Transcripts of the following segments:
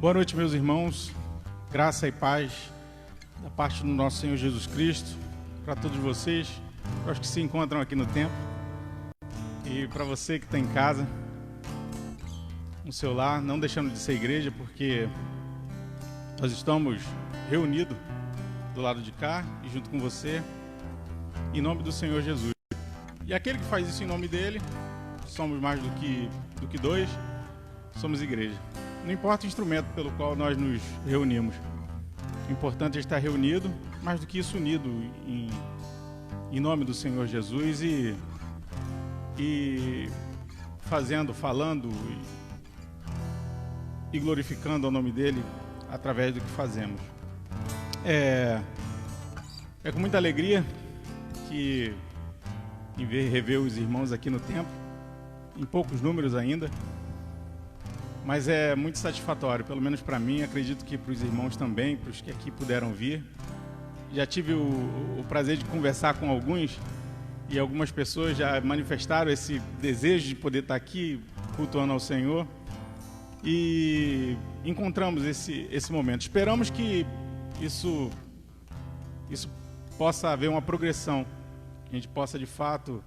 Boa noite, meus irmãos. Graça e paz da parte do nosso Senhor Jesus Cristo para todos vocês, para os que se encontram aqui no templo e para você que está em casa, no seu lar, não deixando de ser igreja, porque nós estamos reunidos do lado de cá e junto com você, em nome do Senhor Jesus. E aquele que faz isso em nome dele, somos mais do que dois, somos igreja. Não importa o instrumento pelo qual nós nos reunimos. O importante é estar reunido, mais do que isso, unido em nome do Senhor Jesus e falando e glorificando o nome dele através do que fazemos. É com muita alegria que em rever os irmãos aqui no templo, em poucos números ainda, mas é muito satisfatório, pelo menos para mim, acredito que para os irmãos também, para os que aqui puderam vir. Já tive o prazer de conversar com alguns e algumas pessoas já manifestaram esse desejo de poder estar aqui cultuando ao Senhor e encontramos esse momento. Esperamos que isso possa haver uma progressão, que a gente possa de fato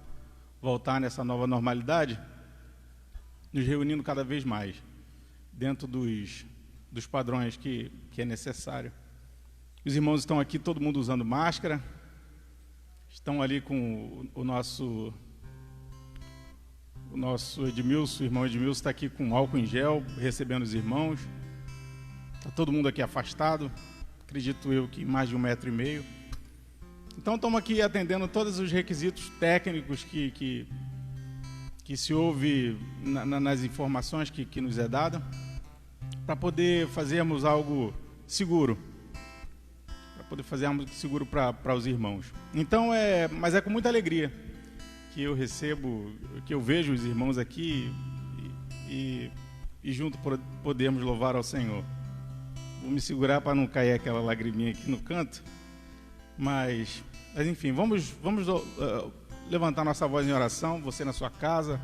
voltar nessa nova normalidade, nos reunindo cada vez mais dentro dos padrões que é necessário. Os irmãos estão aqui, todo mundo usando máscara, estão ali com o nosso Edmilson, o irmão Edmilson está aqui com álcool em gel, recebendo os irmãos. Está todo mundo aqui afastado, acredito eu que mais de 1,5 metro. Então estamos aqui atendendo todos os requisitos técnicos que se ouve nas informações que nos é dada, para poder fazermos algo seguro, para os irmãos. Então, mas é com muita alegria que eu recebo, que eu vejo os irmãos aqui e junto podemos louvar ao Senhor. Vou me segurar para não cair aquela lagriminha aqui no canto, mas enfim, vamos levantar nossa voz em oração, você na sua casa,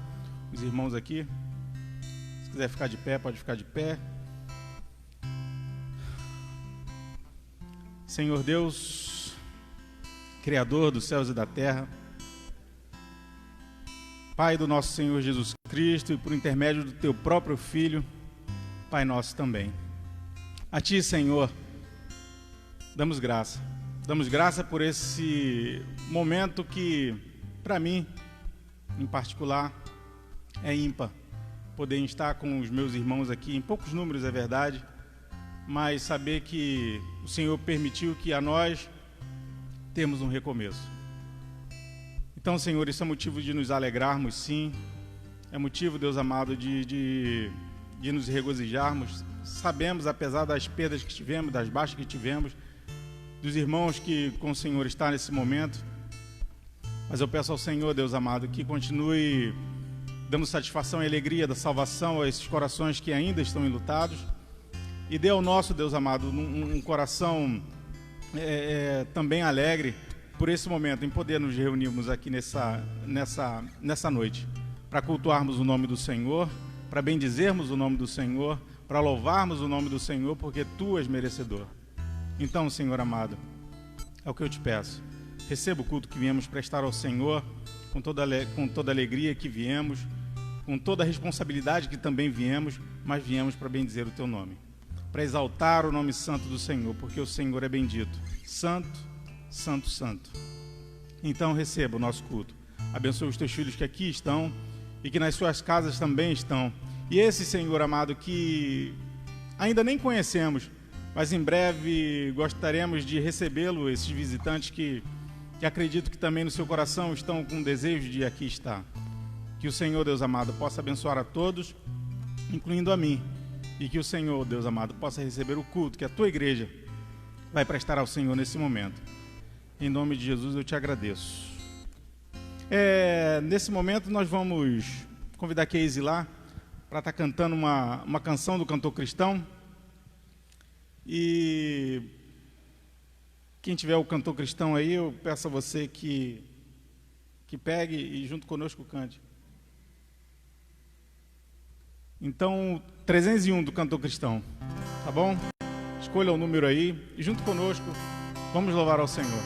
os irmãos aqui. Se quiser ficar de pé, pode ficar de pé. Senhor Deus, Criador dos céus e da terra, Pai do nosso Senhor Jesus Cristo e por intermédio do Teu próprio Filho, Pai nosso também. A Ti, Senhor, damos graça. Damos graça por esse momento que, para mim, em particular, é ímpar. Poder estar com os meus irmãos aqui, em poucos números é verdade, mas saber que o Senhor permitiu que a nós temos um recomeço. Então, Senhor, isso é motivo de nos alegrarmos, sim. É motivo, Deus amado, de nos regozijarmos. Sabemos, apesar das perdas que tivemos, das baixas que tivemos, dos irmãos que com o Senhor está nesse momento, mas eu peço ao Senhor, Deus amado, que continue dando satisfação e alegria da salvação a esses corações que ainda estão enlutados, e dê ao nosso, Deus amado, um coração também alegre por esse momento, em poder nos reunirmos aqui nessa noite, para cultuarmos o nome do Senhor, para bendizermos o nome do Senhor, para louvarmos o nome do Senhor, porque Tu és merecedor. Então, Senhor amado, é o que eu te peço. Receba o culto que viemos prestar ao Senhor, com toda alegria que viemos, com toda a responsabilidade que também viemos, mas viemos para bendizer o Teu nome, para exaltar o nome santo do Senhor, porque o Senhor é bendito. Santo, santo, santo. Então receba o nosso culto. Abençoe os Teus filhos que aqui estão e que nas suas casas também estão. E esse, Senhor amado, que ainda nem conhecemos, mas em breve gostaríamos de recebê-lo, esses visitantes que acredito que também no seu coração estão com desejo de aqui estar. Que o Senhor, Deus amado, possa abençoar a todos, incluindo a mim, e que o Senhor, Deus amado, possa receber o culto que a Tua igreja vai prestar ao Senhor nesse momento. Em nome de Jesus eu te agradeço. Nesse momento nós vamos convidar a Keise lá para estar cantando uma canção do cantor cristão. E quem tiver o cantor cristão aí, eu peço a você que pegue e junto conosco cante. Então, 301 do cantor cristão. tá bom? Escolha o número aí e junto conosco vamos louvar ao Senhor.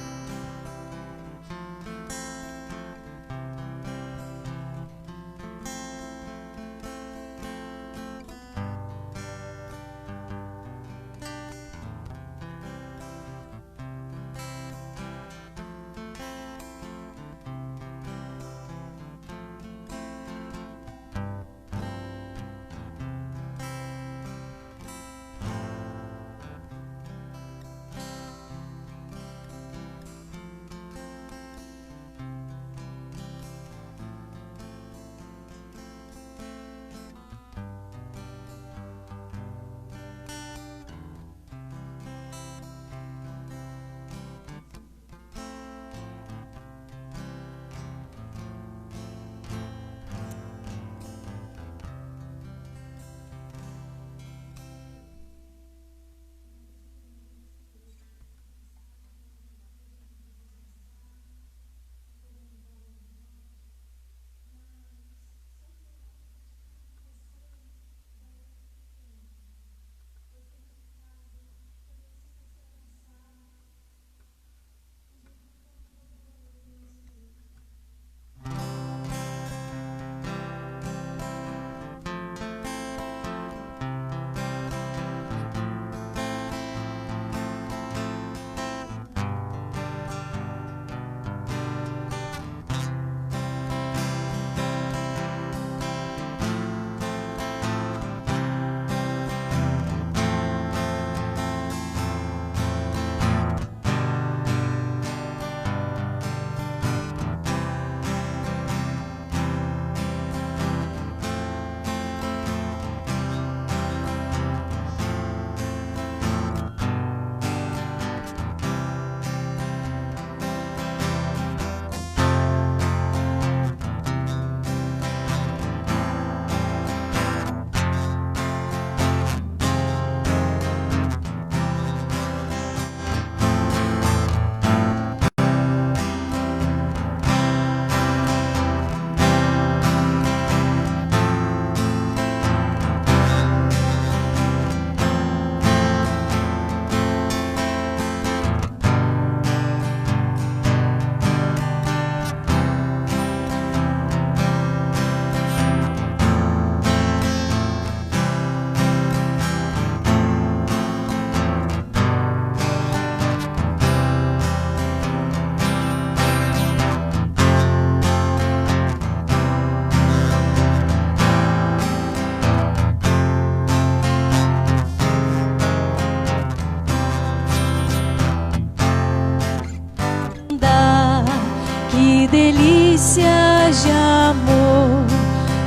Que delícia de amor,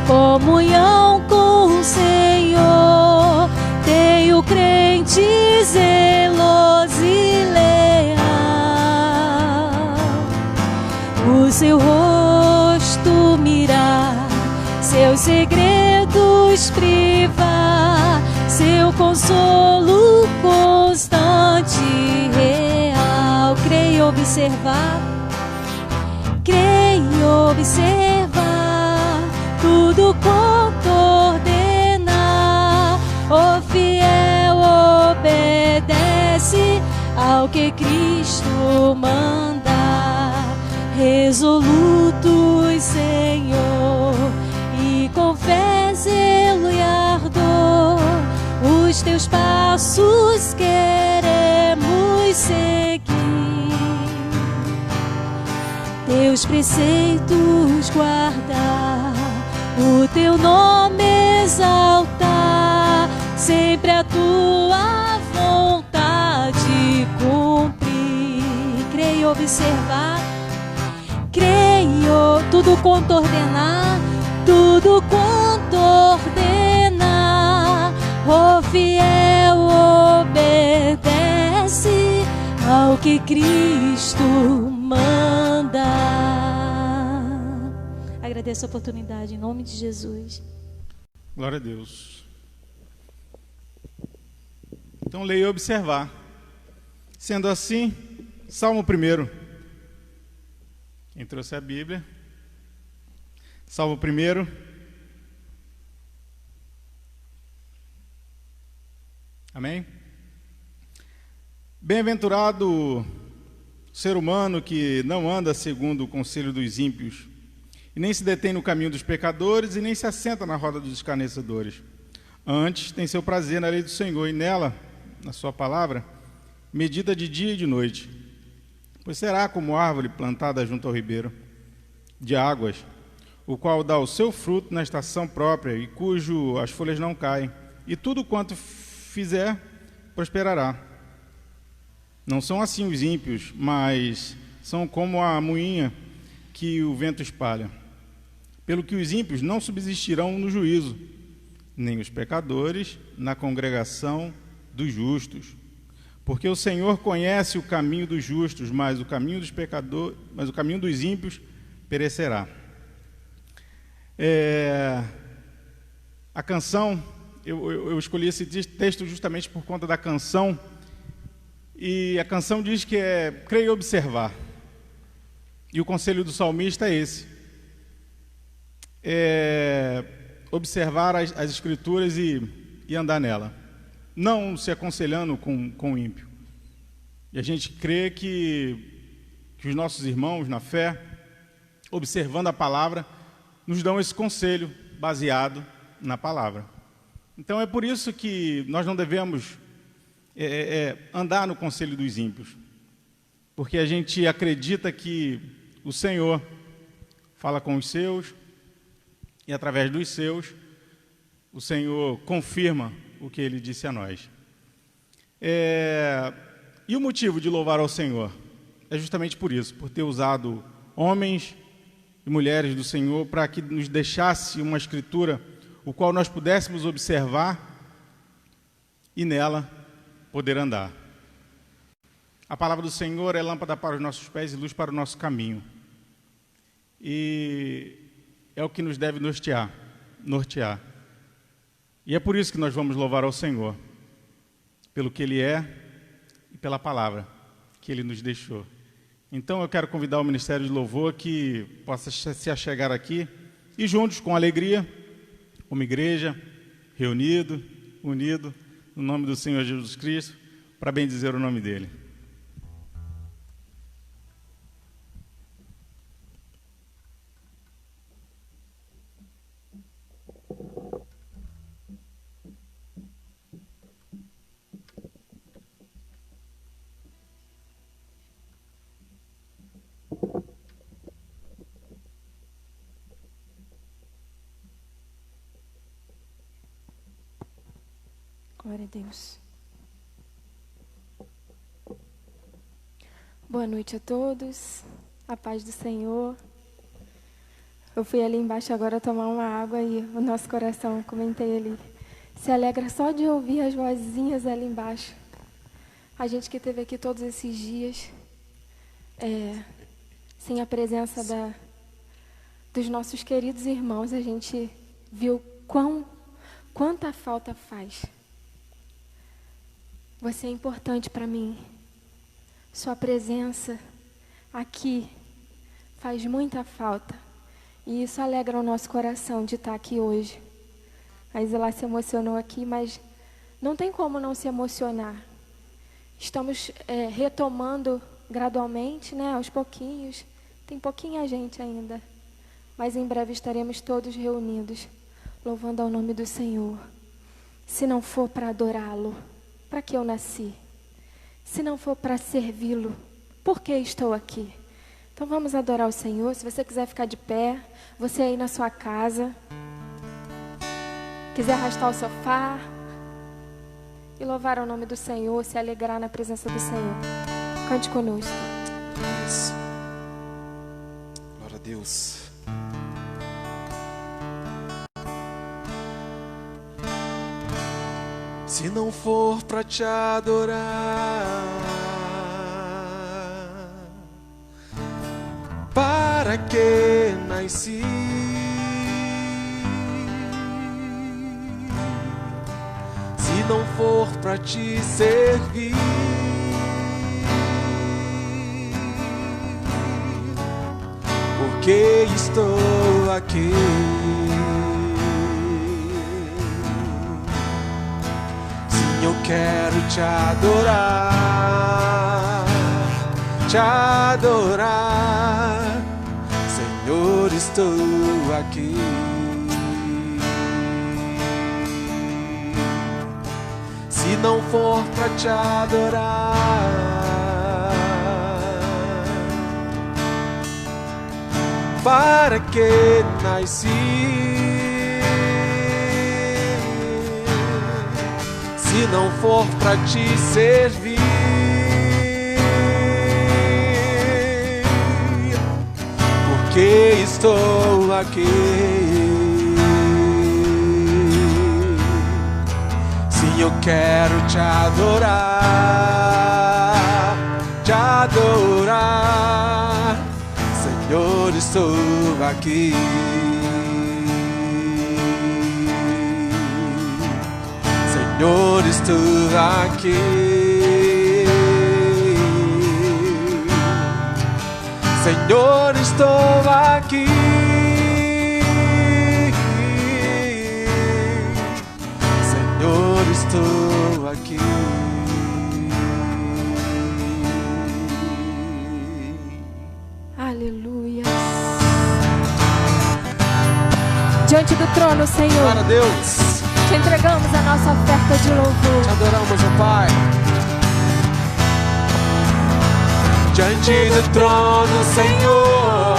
comunhão com o Senhor. Tenho crente zeloso e leal, o seu rosto mirar, seus segredos privar, seu consolo constante e real. Creio observar, creio observar tudo quanto ordenar. O fiel obedece ao que Cristo manda. Resolutos, Senhor, e com fé, zelo e ardor, os teus passos queremos seguir. Teus preceitos guardar, o teu nome exaltar, sempre a tua vontade cumprir. Creio observar, creio tudo quanto ordenar, tudo quanto ordenar. O fiel obedece ao que Cristo manda. Agradeço a oportunidade em nome de Jesus. Glória a Deus. Então leia e observar. Sendo assim, Salmo 1. Quem trouxe a Bíblia? Salmo 1. Amém? Bem-aventurado o ser humano que não anda segundo o conselho dos ímpios, e nem se detém no caminho dos pecadores, e nem se assenta na roda dos escarnecedores. Antes tem seu prazer na lei do Senhor, e nela, na sua palavra, medita de dia e de noite. Pois será como árvore plantada junto ao ribeiro de águas, o qual dá o seu fruto na estação própria, e cujo as folhas não caem, e tudo quanto fizer prosperará. Não são assim os ímpios, mas são como a moinha que o vento espalha. Pelo que os ímpios não subsistirão no juízo, nem os pecadores na congregação dos justos. Porque o Senhor conhece o caminho dos justos, mas o caminho dos pecadores, mas o caminho dos ímpios perecerá. A canção, eu escolhi esse texto justamente por conta da canção, e a canção diz que é crer e observar. E o conselho do salmista é esse: observar as escrituras e andar nela, não se aconselhando com o ímpio. E a gente crê que os nossos irmãos na fé, observando a palavra, nos dão esse conselho baseado na palavra. Então é por isso que nós não devemos andar no conselho dos ímpios, porque a gente acredita que o Senhor fala com os seus, e através dos seus, o Senhor confirma o que Ele disse a nós. E o motivo de louvar ao Senhor é justamente por isso, por ter usado homens e mulheres do Senhor para que nos deixasse uma escritura o qual nós pudéssemos observar e nela poder andar. A palavra do Senhor é lâmpada para os nossos pés e luz para o nosso caminho. E é o que nos deve nortear. E é por isso que nós vamos louvar ao Senhor, pelo que Ele é e pela palavra que Ele nos deixou. Então eu quero convidar o Ministério de Louvor que possa se achegar aqui e juntos, com alegria, como igreja, unido, no nome do Senhor Jesus Cristo, para bendizer o nome dEle. Glória a Deus. Boa noite a todos. A paz do Senhor. Eu fui ali embaixo agora tomar uma água e o nosso coração, comentei ali, se alegra só de ouvir as vozinhas ali embaixo. A gente que esteve aqui todos esses dias, sem a presença dos nossos queridos irmãos, a gente viu quanta falta faz. Você é importante para mim. Sua presença aqui faz muita falta. E isso alegra o nosso coração de estar aqui hoje. A Isla se emocionou aqui, mas não tem como não se emocionar. Estamos retomando gradualmente, né, aos pouquinhos. Tem pouquinha gente ainda. Mas em breve estaremos todos reunidos, louvando ao nome do Senhor. Se não for para adorá-lo, para que eu nasci? Se não for para servi-lo, por que estou aqui? Então vamos adorar o Senhor. Se você quiser ficar de pé, você aí na sua casa, quiser arrastar o sofá e louvar o nome do Senhor, se alegrar na presença do Senhor, cante conosco. Isso. Glória a Deus. Se não for pra te adorar, para que nasci? Se não for pra te servir, porque estou aqui? Eu quero te adorar, te adorar. Senhor, estou aqui. Se não for pra te adorar, para que nasci? Se não for pra te servir, porque estou aqui. Sim, eu quero te adorar, te adorar. Senhor, estou aqui. Senhor, estou aqui. Senhor, estou aqui. Senhor, estou aqui. Aleluia. Diante do trono, Senhor, Glória a Deus. te entregamos a nossa oferta de louvor. Te adoramos, ó Pai. Diante do trono, Senhor,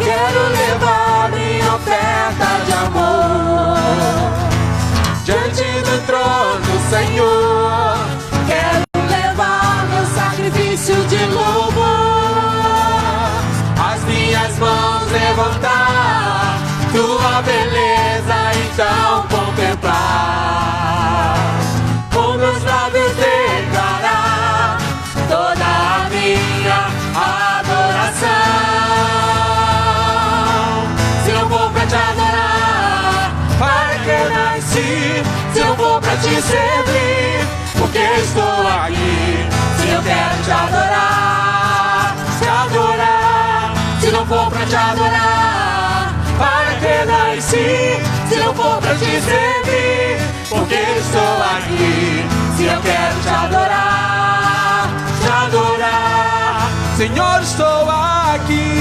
quero levar minha oferta de amor. Diante do trono, Senhor, quero levar meu sacrifício de louvor. As minhas mãos levantar, tua beleza então contemplar. Com meus lábios declarar toda a minha adoração. Se eu vou pra te adorar, para que nasci? Se eu vou pra te servir, porque estou aqui. Se eu quero te adorar, te adorar. Se não for pra te adorar, para que nasci? Se eu for pra te servir, porque estou aqui. Se eu quero te adorar, te adorar. Senhor, estou aqui.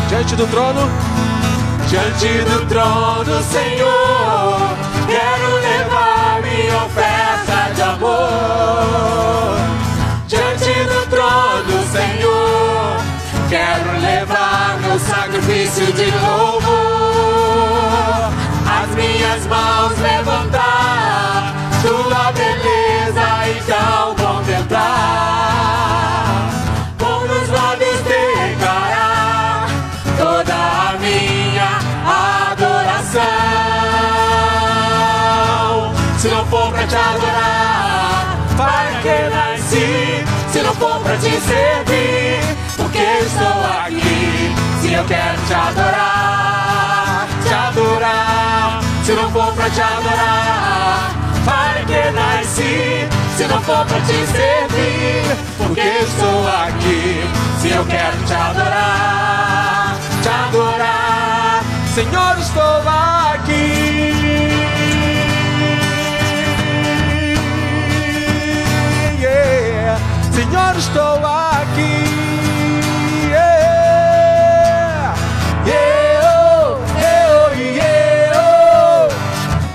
Diante do trono, Senhor, quero levar minha oferta de amor. Diante do trono, Senhor, quero levar meu sacrifício de louvor. As minhas mãos levantar, tua beleza então contemplar. Com meus lábios declarar toda a minha adoração. Se não for pra te adorar, para que nasci? Se não for pra te servir, porque estou aqui. Se eu quero te adorar, te adorar. Se não for pra te adorar, para que nasci? Se não for pra te servir, porque estou aqui. Se eu quero te adorar, te adorar. Senhor, estou aqui. Yeah. Senhor, estou aqui. Yeah. Yeah, oh, yeah, oh, yeah, oh.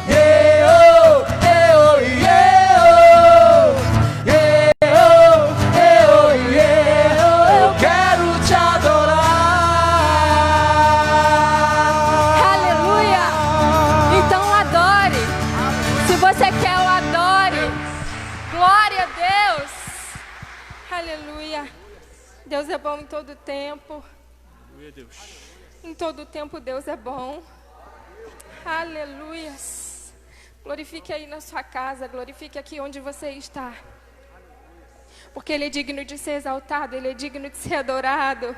Yeah, oh, yeah, oh, yeah, oh. Yeah, oh, yeah, oh, yeah, oh. Eu quero te adorar. Aleluia. Então adore. Se você quer, o adore. Glória a Deus. Aleluia. Deus é bom em todo tempo. Em todo tempo Deus é bom. Aleluia. Glorifique aí na sua casa, glorifique aqui onde você está. Porque Ele é digno de ser exaltado, Ele é digno de ser adorado.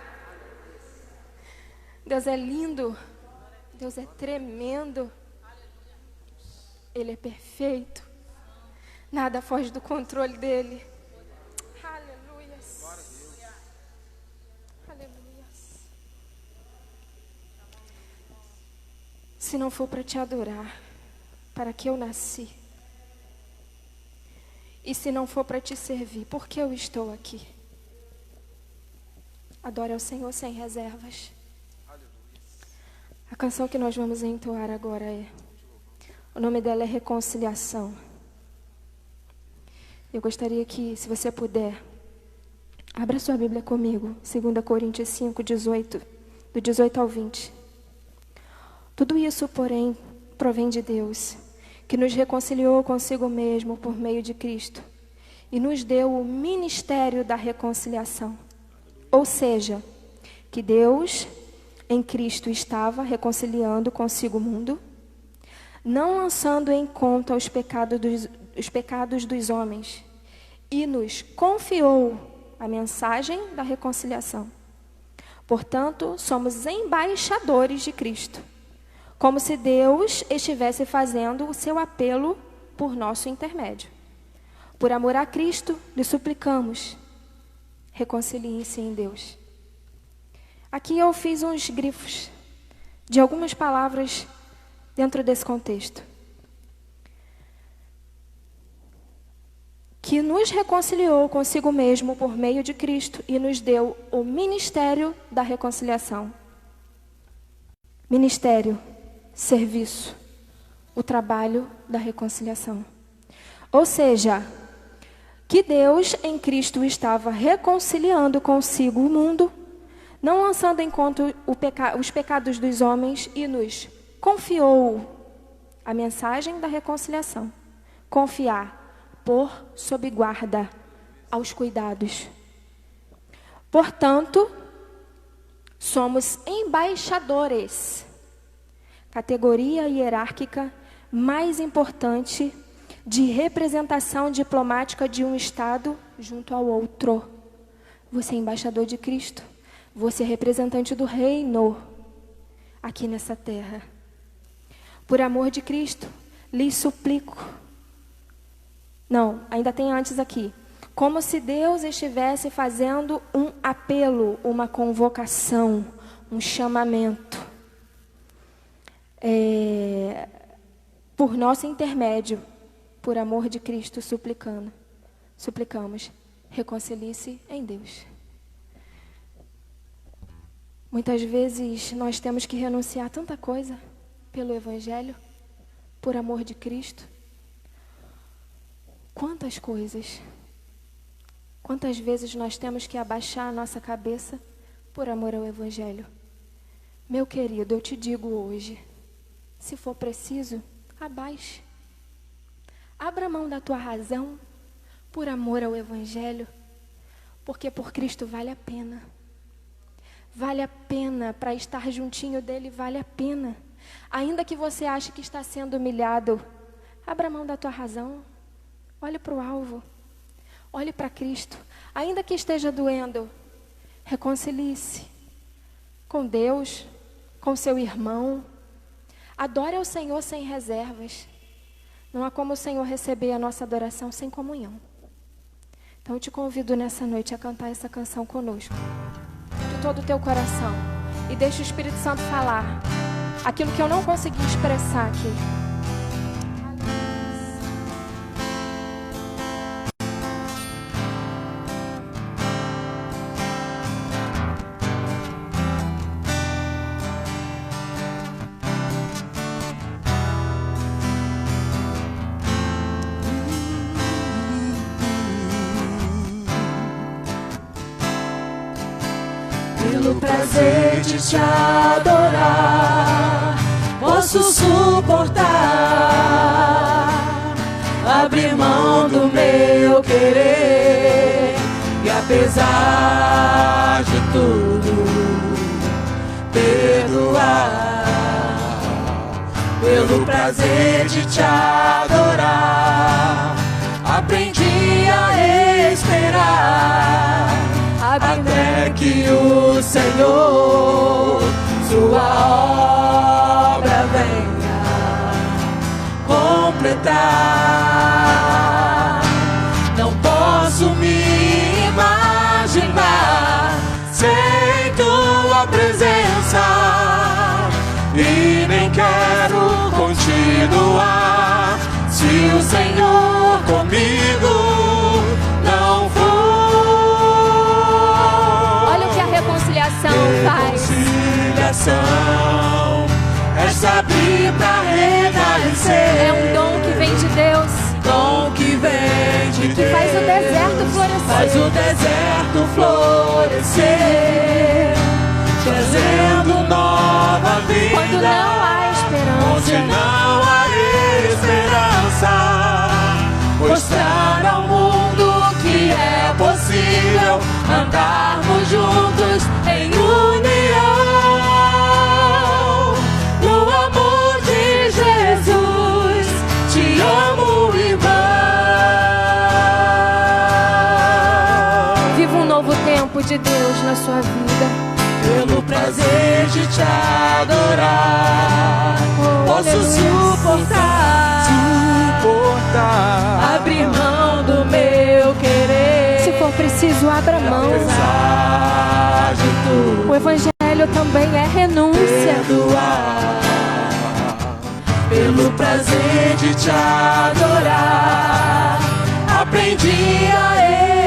Deus é lindo, Deus é tremendo. Ele é perfeito. Nada foge do controle dEle. Aleluia. Aleluia. se não for para te adorar, para que eu nasci? E se não for para te servir, por que eu estou aqui? Adore ao Senhor sem reservas. A canção que nós vamos entoar agora o nome dela é Reconciliação. Eu gostaria que, se você puder, abra sua Bíblia comigo, 2 Coríntios 5, 18, do 18 ao 20. Tudo isso, porém, provém de Deus, que nos reconciliou consigo mesmo por meio de Cristo e nos deu o ministério da reconciliação. Ou seja, que Deus em Cristo estava reconciliando consigo o mundo, não lançando em conta os pecados dos homens, e nos confiou a mensagem da reconciliação. Portanto, somos embaixadores de Cristo, como se Deus estivesse fazendo o seu apelo por nosso intermédio. Por amor a Cristo, lhe suplicamos, reconciliem-se em Deus. Aqui eu fiz uns grifos de algumas palavras dentro desse contexto. Que nos reconciliou consigo mesmo por meio de Cristo e nos deu o ministério da reconciliação. Ministério, serviço, o trabalho da reconciliação. Ou seja, que Deus em Cristo estava reconciliando consigo o mundo, não lançando em conta os pecados dos homens, e nos confiou a mensagem da reconciliação. Confiar, pôr sob guarda, aos cuidados. Portanto, somos embaixadores, categoria hierárquica mais importante de representação diplomática de um Estado junto ao outro. Você é embaixador de Cristo, você é representante do reino aqui nessa terra. Por amor de Cristo, lhes suplico. Não, ainda tem antes aqui. Como se Deus estivesse fazendo um apelo, uma convocação, um chamamento. Por nosso intermédio, por amor de Cristo, suplicamos, reconcilie-se em Deus. Muitas vezes nós temos que renunciar a tanta coisa pelo Evangelho, por amor de Cristo. Quantas coisas, quantas vezes nós temos que abaixar a nossa cabeça por amor ao Evangelho. Meu querido, eu te digo hoje, se for preciso, abaixe. Abra mão da tua razão por amor ao Evangelho, porque por Cristo vale a pena. Vale a pena para estar juntinho dele, vale a pena. Ainda que você ache que está sendo humilhado, abra mão da tua razão. Olhe para o alvo, olhe para Cristo. Ainda que esteja doendo, reconcilie-se com Deus, com seu irmão. Adore ao Senhor sem reservas. Não há como o Senhor receber a nossa adoração sem comunhão. Então eu te convido nessa noite a cantar essa canção conosco, de todo o teu coração. E deixa o Espírito Santo falar aquilo que eu não consegui expressar aqui. Pelo prazer de te adorar, posso suportar, abrir mão do meu querer e, apesar de tudo, perdoar. Pelo prazer de te adorar, aprendi a esperar, até que o Senhor, sua obra venha completar. Não posso me imaginar sem tua presença, e nem quero continuar. Se o Senhor comigo não for. Olha o que a reconciliação faz. Reconciliação é se abrir pra renascer. É um dom que vem de Deus. Dom que vem de Deus. Que faz o deserto florescer. Faz o deserto florescer. Trazendo nova vida. Quando não há esperança. Onde não há esperança. Mostrar ao mundo que é possível andarmos juntos em união. No amor de Jesus, te amo, irmã. Viva um novo tempo de Deus na sua vida. Pelo prazer de te adorar, posso suportar, abrir mão do meu querer. Se for preciso, abra mão. Apesar de tudo, O evangelho também é renúncia. perdoar. Pelo prazer de te adorar, aprendi a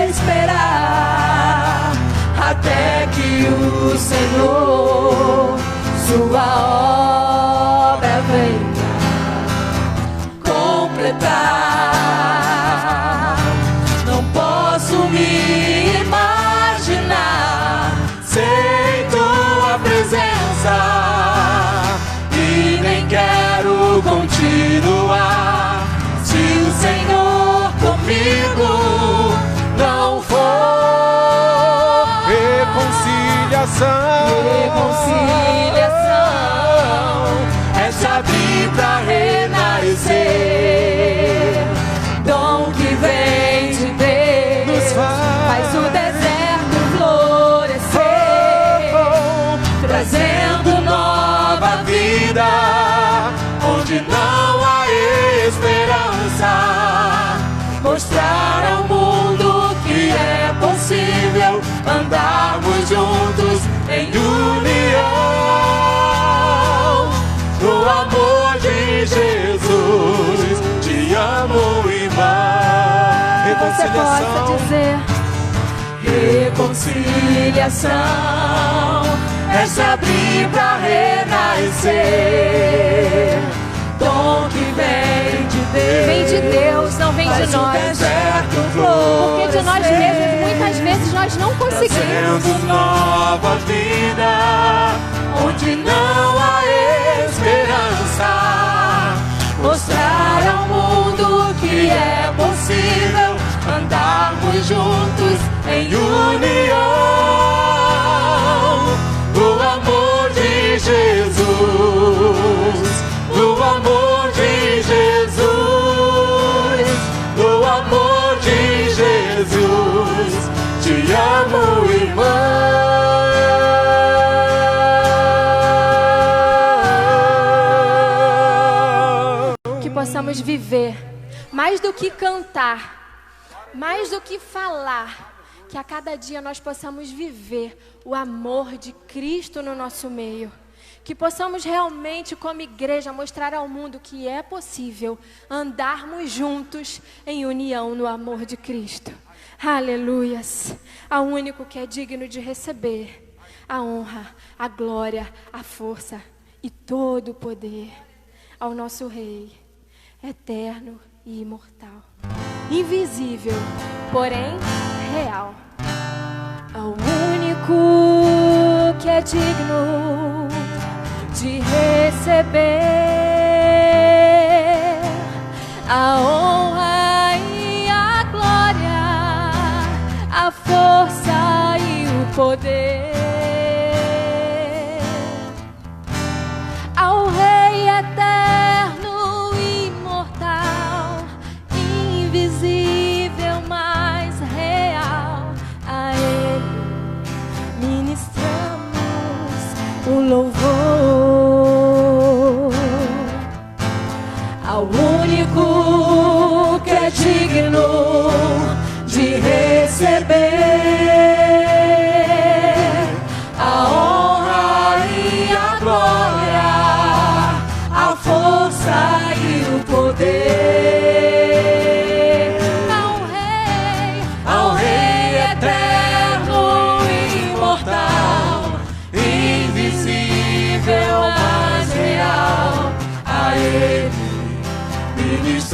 esperar até que o Senhor, sua obra venha completar. Não posso me imaginar sem tua presença e nem quero continuar se o Senhor comigo não for. Reconciliação é se abrir pra renascer. Dom que vem de Deus faz o deserto florescer, trazendo nova vida onde não há esperança. Mostrar ao mundo que é possível andarmos juntos em união. No amor de Jesus, te amo, irmã. Você possa dizer: reconciliação é se abrir pra renascer. Dom que vem de Deus. Vem de Deus, não vem de nós. Porque de nós mesmos, muitas vezes, nós não conseguimos. Trazendo nova vida, onde não há esperança. Mostrar ao mundo que é possível andarmos juntos em união. No amor de Jesus. No amor de Jesus, no amor de Jesus, te amo, irmã. Que possamos viver mais do que cantar, mais do que falar, que a cada dia nós possamos viver o amor de Cristo no nosso meio. Que possamos realmente, como igreja, mostrar ao mundo que é possível andarmos juntos em união no amor de Cristo. Aleluias! Ao único que é digno de receber a honra, a glória, a força e todo o poder. Ao nosso Rei, eterno e imortal. Invisível, porém real. Ao único que é digno de receber a honra e a glória, a força e o poder. Ao Rei eterno e imortal, invisível, mas real, a Ele ministramos o louvor. Ao único que é digno de receber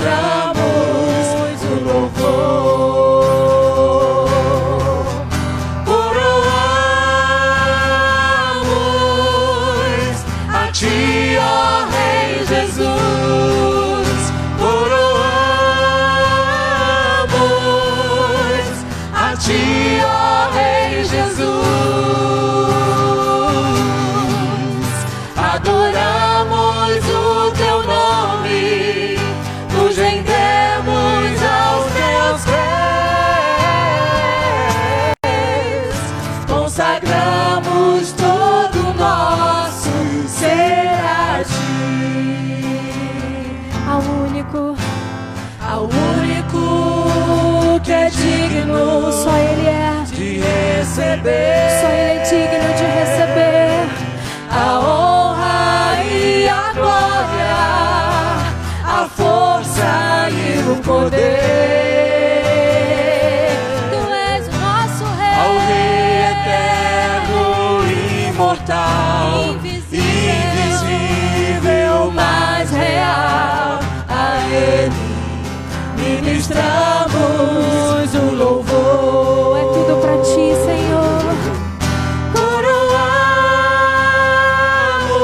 ministramos o louvor. Coroamos a Ti, ó Rei Jesus. Coroamos a Ti, ó Rei Jesus. Adoramos o Teu nome, nos rendemos aos Teus pés, consagramos todo o nosso ser a Ti, Ao único que é digno só Ele é, de receber só Ele é digno de receber a honra e a glória, a força e o poder. Tu és o nosso Rei, Ao Rei eterno, imortal, invisível, mas real, a Ele ministramos o louvor. é tudo pra Ti, Senhor.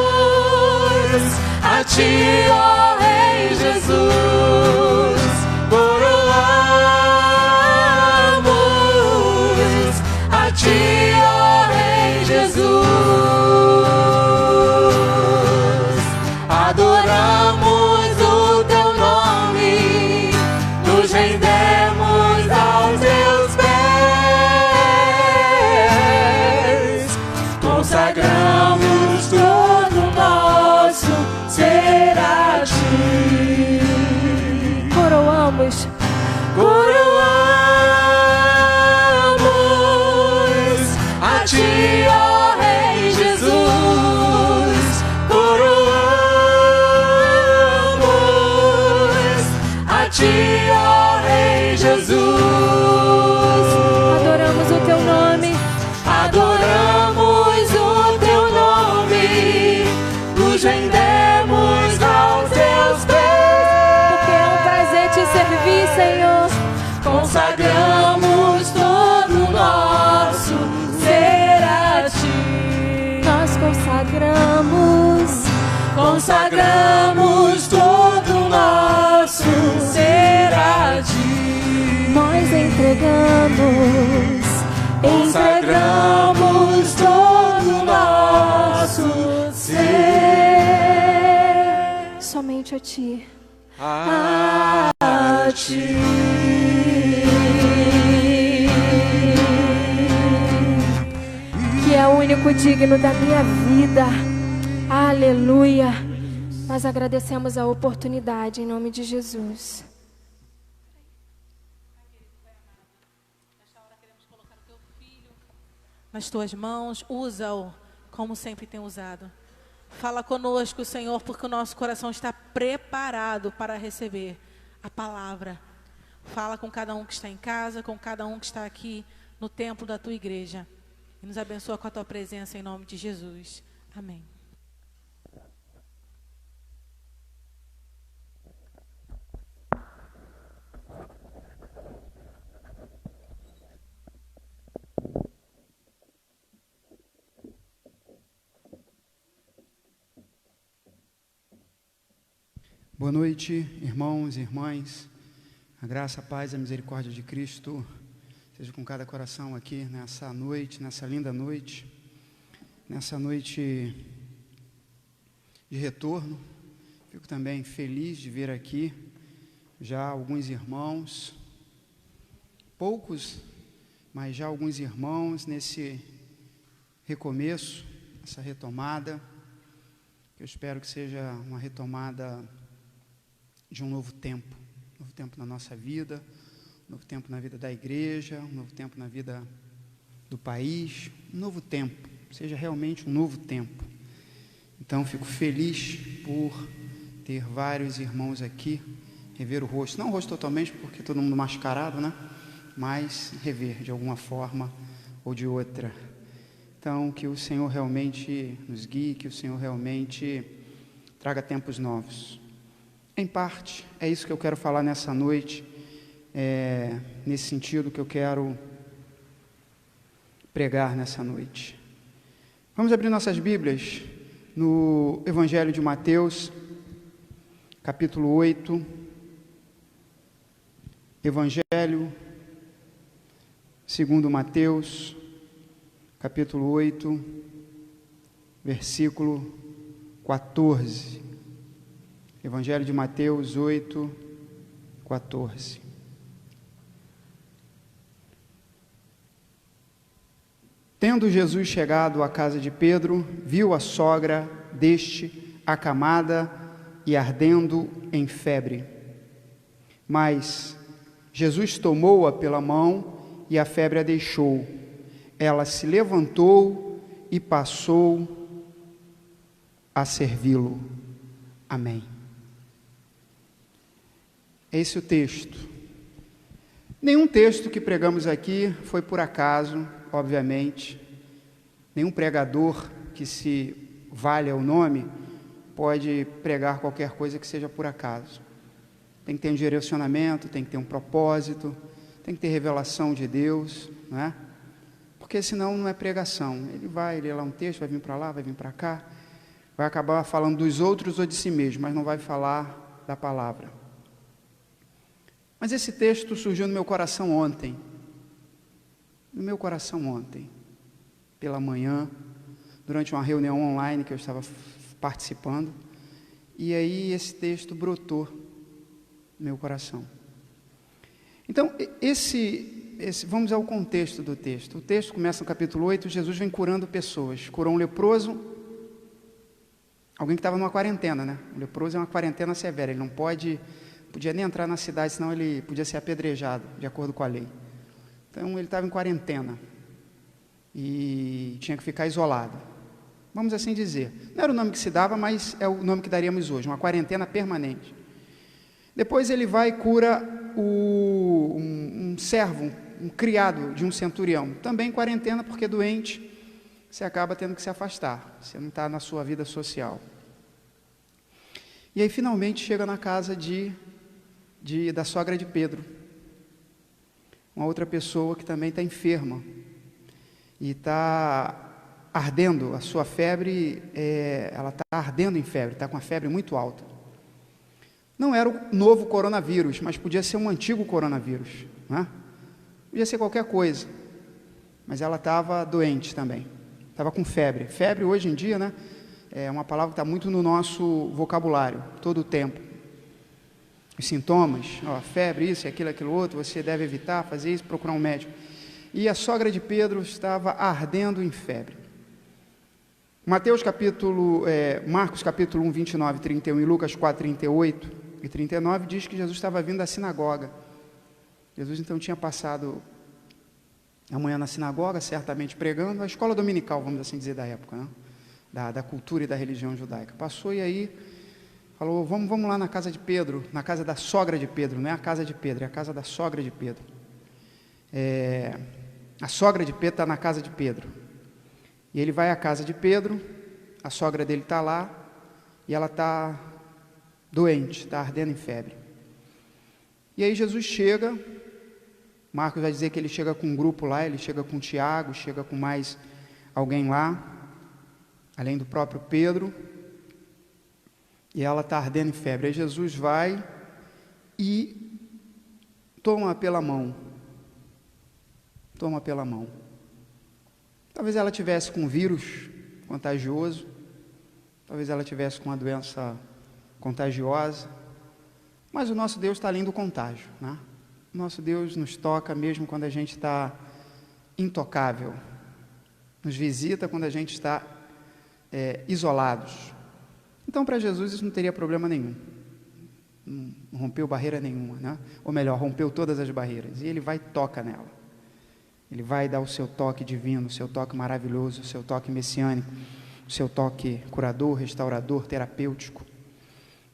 Coroamos a Ti, ó Rei Jesus. Coroamos a Ti, ó Rei Jesus. Adoramos o Teu nome, nos rendemos aos Teus pés, consagramos todo o nosso ser a Ti. Coroamos a Ti, ó Rei Jesus. Coroamos a Ti, ó Rei Jesus. adoramos o Teu nome, Adoramos o Teu nome, nos rendemos aos Teus pés, porque é um prazer Te servir, Senhor. consagramos todo o nosso ser a Ti. Nós Consagramos todo o nosso ser a Ti. nós entregamos Consagramos todo o nosso ser somente a Ti. a Ti. Que é o único digno da minha vida. Aleluia. Nós agradecemos a oportunidade em nome de Jesus. Nas Tuas mãos, usa-o como sempre tem usado. Fala conosco, Senhor, porque o nosso coração está preparado para receber a palavra. Fala com cada um que está em casa, com cada um que está aqui no templo da Tua igreja. E nos abençoa com a Tua presença em nome de Jesus. Amém. Boa noite, irmãos e irmãs. A graça, a paz e a misericórdia de Cristo seja com cada coração aqui nessa noite, nessa linda noite, nessa noite de retorno. Fico também feliz de ver aqui já alguns irmãos, poucos, mas já alguns irmãos nesse recomeço, essa retomada. Eu espero que seja uma retomada de um novo tempo na nossa vida, um novo tempo na vida da igreja, um novo tempo na vida do país, um novo tempo, seja realmente um novo tempo. Então, fico feliz por ter vários irmãos aqui, rever o rosto, não o rosto totalmente, porque todo mundo mascarado, né? Mas rever de alguma forma ou de outra. Então, que o Senhor realmente nos guie, que o Senhor realmente traga tempos novos. Em parte, é isso que eu quero falar nessa noite, nesse sentido que eu quero pregar nessa noite. Vamos abrir nossas Bíblias no Evangelho de Mateus, capítulo 8. Evangelho segundo Mateus, capítulo 8, versículo 14. Evangelho de Mateus 8, 14. Tendo Jesus chegado à casa de Pedro, viu a sogra deste acamada e ardendo em febre. Mas Jesus tomou-a pela mão e a febre a deixou. Ela se levantou e passou a servi-lo. Amém. Esse é o texto. Nenhum texto que pregamos aqui foi por acaso, obviamente. Nenhum pregador que se valha o nome pode pregar qualquer coisa que seja por acaso. Tem que ter um direcionamento, tem que ter um propósito, tem que ter revelação de Deus, não é? Porque senão não é pregação. Ele vai ler lá um texto, vai vir para lá, vai vir para cá, vai acabar falando dos outros ou de si mesmo, mas não vai falar da palavra. Mas esse texto surgiu no meu coração ontem. No meu coração ontem, pela manhã, durante uma reunião online que eu estava participando, e aí esse texto brotou no meu coração. Então, vamos ao contexto do texto. O texto começa no capítulo 8, Jesus vem curando pessoas. Curou um leproso, alguém que estava numa quarentena, né? O leproso é uma quarentena severa, ele não podia nem entrar na cidade, senão ele podia ser apedrejado, de acordo com a lei. Então, ele estava em quarentena e tinha que ficar isolado. Vamos assim dizer. Não era o nome que se dava, mas é o nome que daríamos hoje, uma quarentena permanente. Depois ele vai e cura um servo, um criado de um centurião, também em quarentena, porque doente, você acaba tendo que se afastar, você não está na sua vida social. E aí finalmente chega na casa da sogra de Pedro, uma outra pessoa que também está enferma, e está ardendo, a sua febre, ela está ardendo em febre, está com a febre muito alta. Não era o novo coronavírus, mas podia ser um antigo coronavírus, né? Podia ser qualquer coisa, mas ela estava doente também, estava com febre. Febre hoje em dia, né, é uma palavra que está muito no nosso vocabulário, todo o tempo. Os sintomas, febre, isso, aquilo outro, você deve evitar, fazer isso, procurar um médico. E a sogra de Pedro estava ardendo em febre. Marcos capítulo 1, 29 e 31 e Lucas 4, 38 e 39 diz que Jesus estava vindo da sinagoga. Jesus então tinha passado a manhã na sinagoga, certamente pregando, a escola dominical, vamos assim dizer, da época, né? da cultura e da religião judaica. Passou e aí falou, vamos lá na casa de Pedro, na casa da sogra de Pedro, não é a casa de Pedro, é a casa da sogra de Pedro. A sogra de Pedro está na casa de Pedro. E ele vai à casa de Pedro, a sogra dele está lá, e ela está doente, está ardendo em febre. E aí Jesus chega, Marcos vai dizer que ele chega com um grupo lá, ele chega com Tiago, chega com mais alguém lá, além do próprio Pedro, e ela está ardendo em febre. Aí Jesus vai e toma pela mão. Talvez ela tivesse com um vírus contagioso, talvez ela tivesse com uma doença contagiosa, mas o nosso Deus está além do contágio, né? O nosso Deus nos toca mesmo quando a gente está intocável, nos visita quando a gente está isolados. Então, para Jesus isso não teria problema nenhum, não rompeu barreira nenhuma, né? Ou melhor, rompeu todas as barreiras, e ele vai e toca nela. Ele vai dar o seu toque divino, o seu toque maravilhoso, o seu toque messiânico, o seu toque curador, restaurador, terapêutico.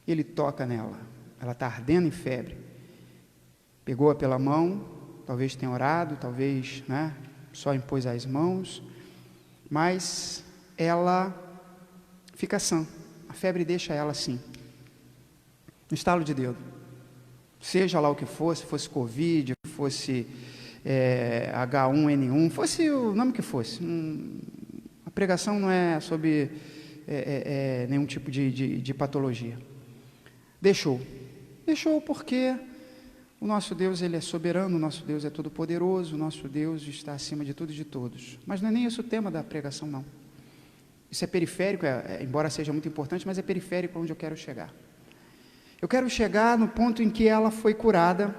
Ele toca nela, ela está ardendo em febre. Pegou-a pela mão, talvez tenha orado, talvez, né, só impôs as mãos, mas ela fica sã, a febre deixa ela assim. No estalo de dedo. Seja lá o que fosse Covid, fosse H1N1, fosse o nome que fosse. A pregação não é sobre nenhum tipo de patologia. Deixou porque o nosso Deus, Ele é soberano, o nosso Deus é todo-poderoso, o nosso Deus está acima de tudo e de todos. Mas não é nem esse o tema da pregação, não. Isso é periférico, embora seja muito importante, mas é periférico onde eu quero chegar. Eu quero chegar no ponto em que ela foi curada,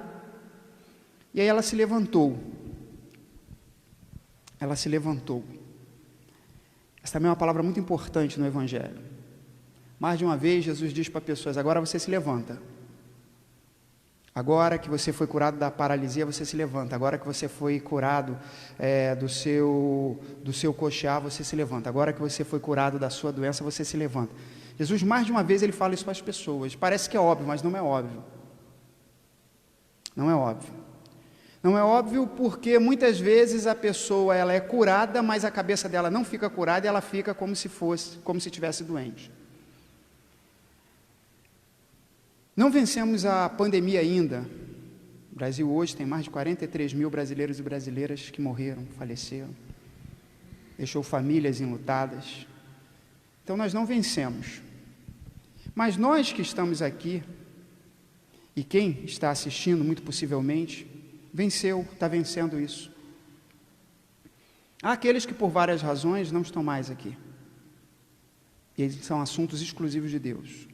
e aí ela se levantou. Ela se levantou. Essa também é uma palavra muito importante no Evangelho. Mais de uma vez, Jesus diz para pessoas: agora você se levanta. Agora que você foi curado da paralisia, você se levanta. Agora que você foi curado do seu coxar, você se levanta. Agora que você foi curado da sua doença, você se levanta. Jesus, mais de uma vez, ele fala isso para as pessoas. Parece que é óbvio, mas não é óbvio. Não é óbvio. Não é óbvio porque muitas vezes a pessoa ela é curada, mas a cabeça dela não fica curada e ela fica como se estivesse doente. Não vencemos a pandemia ainda. O Brasil hoje tem mais de 43 mil brasileiros e brasileiras que morreram, faleceram. Deixou famílias enlutadas. Então nós não vencemos. Mas nós que estamos aqui, e quem está assistindo, muito possivelmente, venceu, está vencendo isso. Há aqueles que por várias razões não estão mais aqui. E eles são assuntos exclusivos de Deus.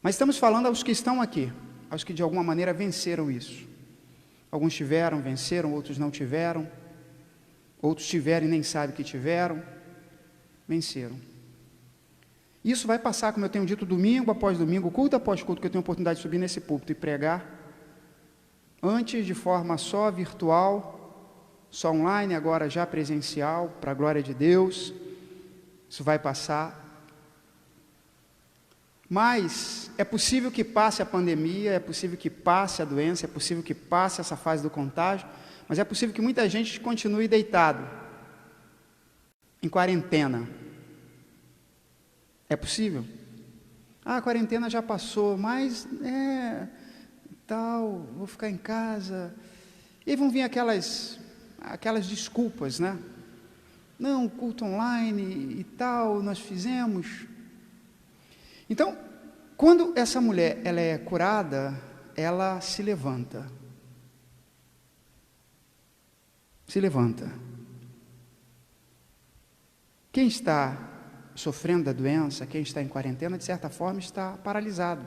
Mas estamos falando aos que estão aqui, aos que de alguma maneira venceram isso. Alguns tiveram, venceram, outros não tiveram. Outros tiveram e nem sabem que tiveram. Venceram. Isso vai passar, como eu tenho dito, domingo após domingo, culto após culto, que eu tenho a oportunidade de subir nesse púlpito e pregar. Antes de forma só virtual, só online, agora já presencial, para a glória de Deus. Isso vai passar. Mas é possível que passe a pandemia, é possível que passe a doença, é possível que passe essa fase do contágio, mas é possível que muita gente continue deitado, em quarentena. É possível? A quarentena já passou, mas vou ficar em casa. E aí vão vir aquelas desculpas, né? Não, culto online e tal, nós fizemos. Então, quando essa mulher ela é curada, ela se levanta. Se levanta. Quem está sofrendo da doença, quem está em quarentena, de certa forma está paralisado.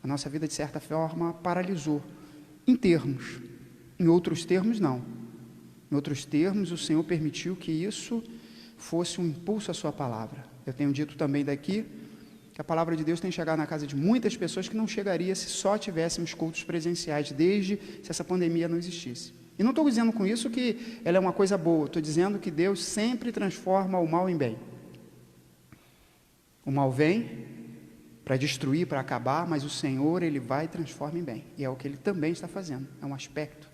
A nossa vida, de certa forma, paralisou. Em termos. Em outros termos, não. Em outros termos, o Senhor permitiu que isso fosse um impulso à sua palavra. Eu tenho dito também daqui que a palavra de Deus tem chegado na casa de muitas pessoas que não chegaria se só tivéssemos cultos presenciais, desde se essa pandemia não existisse. E não estou dizendo com isso que ela é uma coisa boa, estou dizendo que Deus sempre transforma o mal em bem. O mal vem para destruir, para acabar, mas o Senhor, Ele vai e transforma em bem. E é o que Ele também está fazendo, é um aspecto.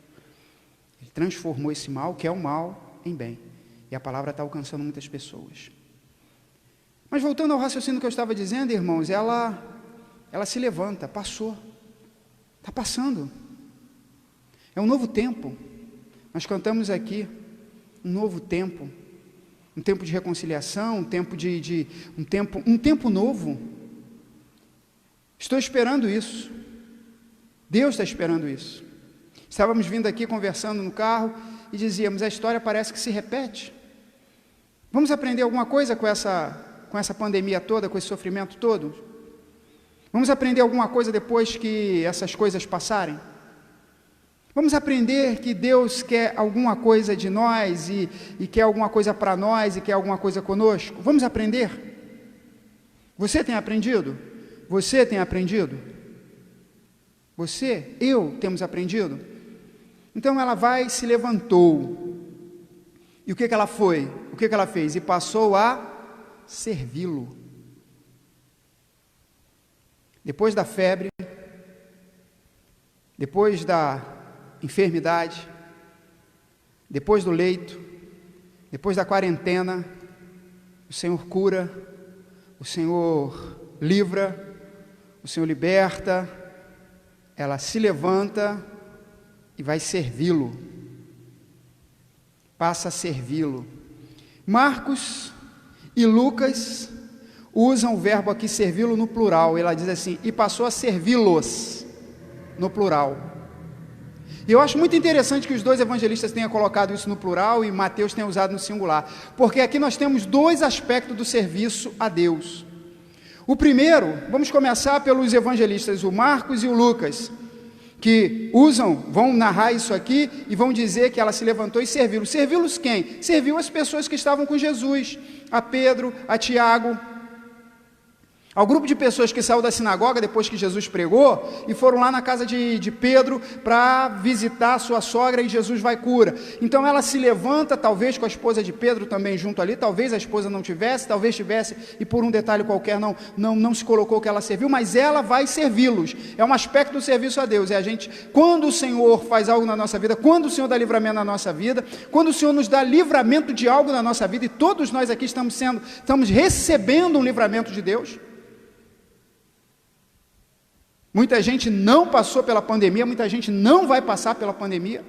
Ele transformou esse mal, que é o mal, em bem. E a palavra está alcançando muitas pessoas. Mas voltando ao raciocínio que eu estava dizendo, irmãos, ela se levanta, passou. Está passando. É um novo tempo. Nós cantamos aqui, um novo tempo. Um tempo de reconciliação, um tempo novo. Estou esperando isso. Deus está esperando isso. Estávamos vindo aqui conversando no carro e dizíamos, a história parece que se repete. Vamos aprender alguma coisa com essa pandemia toda, com esse sofrimento todo? Vamos aprender alguma coisa depois que essas coisas passarem? Vamos aprender que Deus quer alguma coisa de nós e quer alguma coisa para nós e quer alguma coisa conosco? Vamos aprender? Você tem aprendido? Você tem aprendido? Você, eu temos aprendido? Então ela vai e se levantou. E o que ela foi? O que ela fez? E passou a servi-lo. Depois da febre, depois da enfermidade, depois do leito, depois da quarentena, o Senhor cura, o Senhor livra, o Senhor liberta, ela se levanta e vai servi-lo. Passa a servi-lo. Marcos e Lucas usam o verbo aqui servi-lo no plural. Ela diz assim, e passou a servi-los no plural. E eu acho muito interessante que os dois evangelistas tenham colocado isso no plural e Mateus tenha usado no singular, porque aqui nós temos dois aspectos do serviço a Deus. O primeiro, vamos começar pelos evangelistas, o Marcos e o Lucas, que vão narrar isso aqui e vão dizer que ela se levantou e serviu. Servi-los quem? Serviu as pessoas que estavam com Jesus, a Pedro, a Tiago, ao grupo de pessoas que saiu da sinagoga depois que Jesus pregou e foram lá na casa de Pedro para visitar a sua sogra e Jesus vai cura. Então ela se levanta, talvez com a esposa de Pedro também junto ali, talvez a esposa não tivesse, talvez tivesse e por um detalhe qualquer não se colocou que ela serviu, mas ela vai servi-los. É um aspecto do serviço a Deus, quando o Senhor faz algo na nossa vida, quando o Senhor dá livramento na nossa vida, quando o Senhor nos dá livramento de algo na nossa vida, e todos nós aqui estamos recebendo um livramento de Deus. Muita gente não passou pela pandemia, muita gente não vai passar pela pandemia,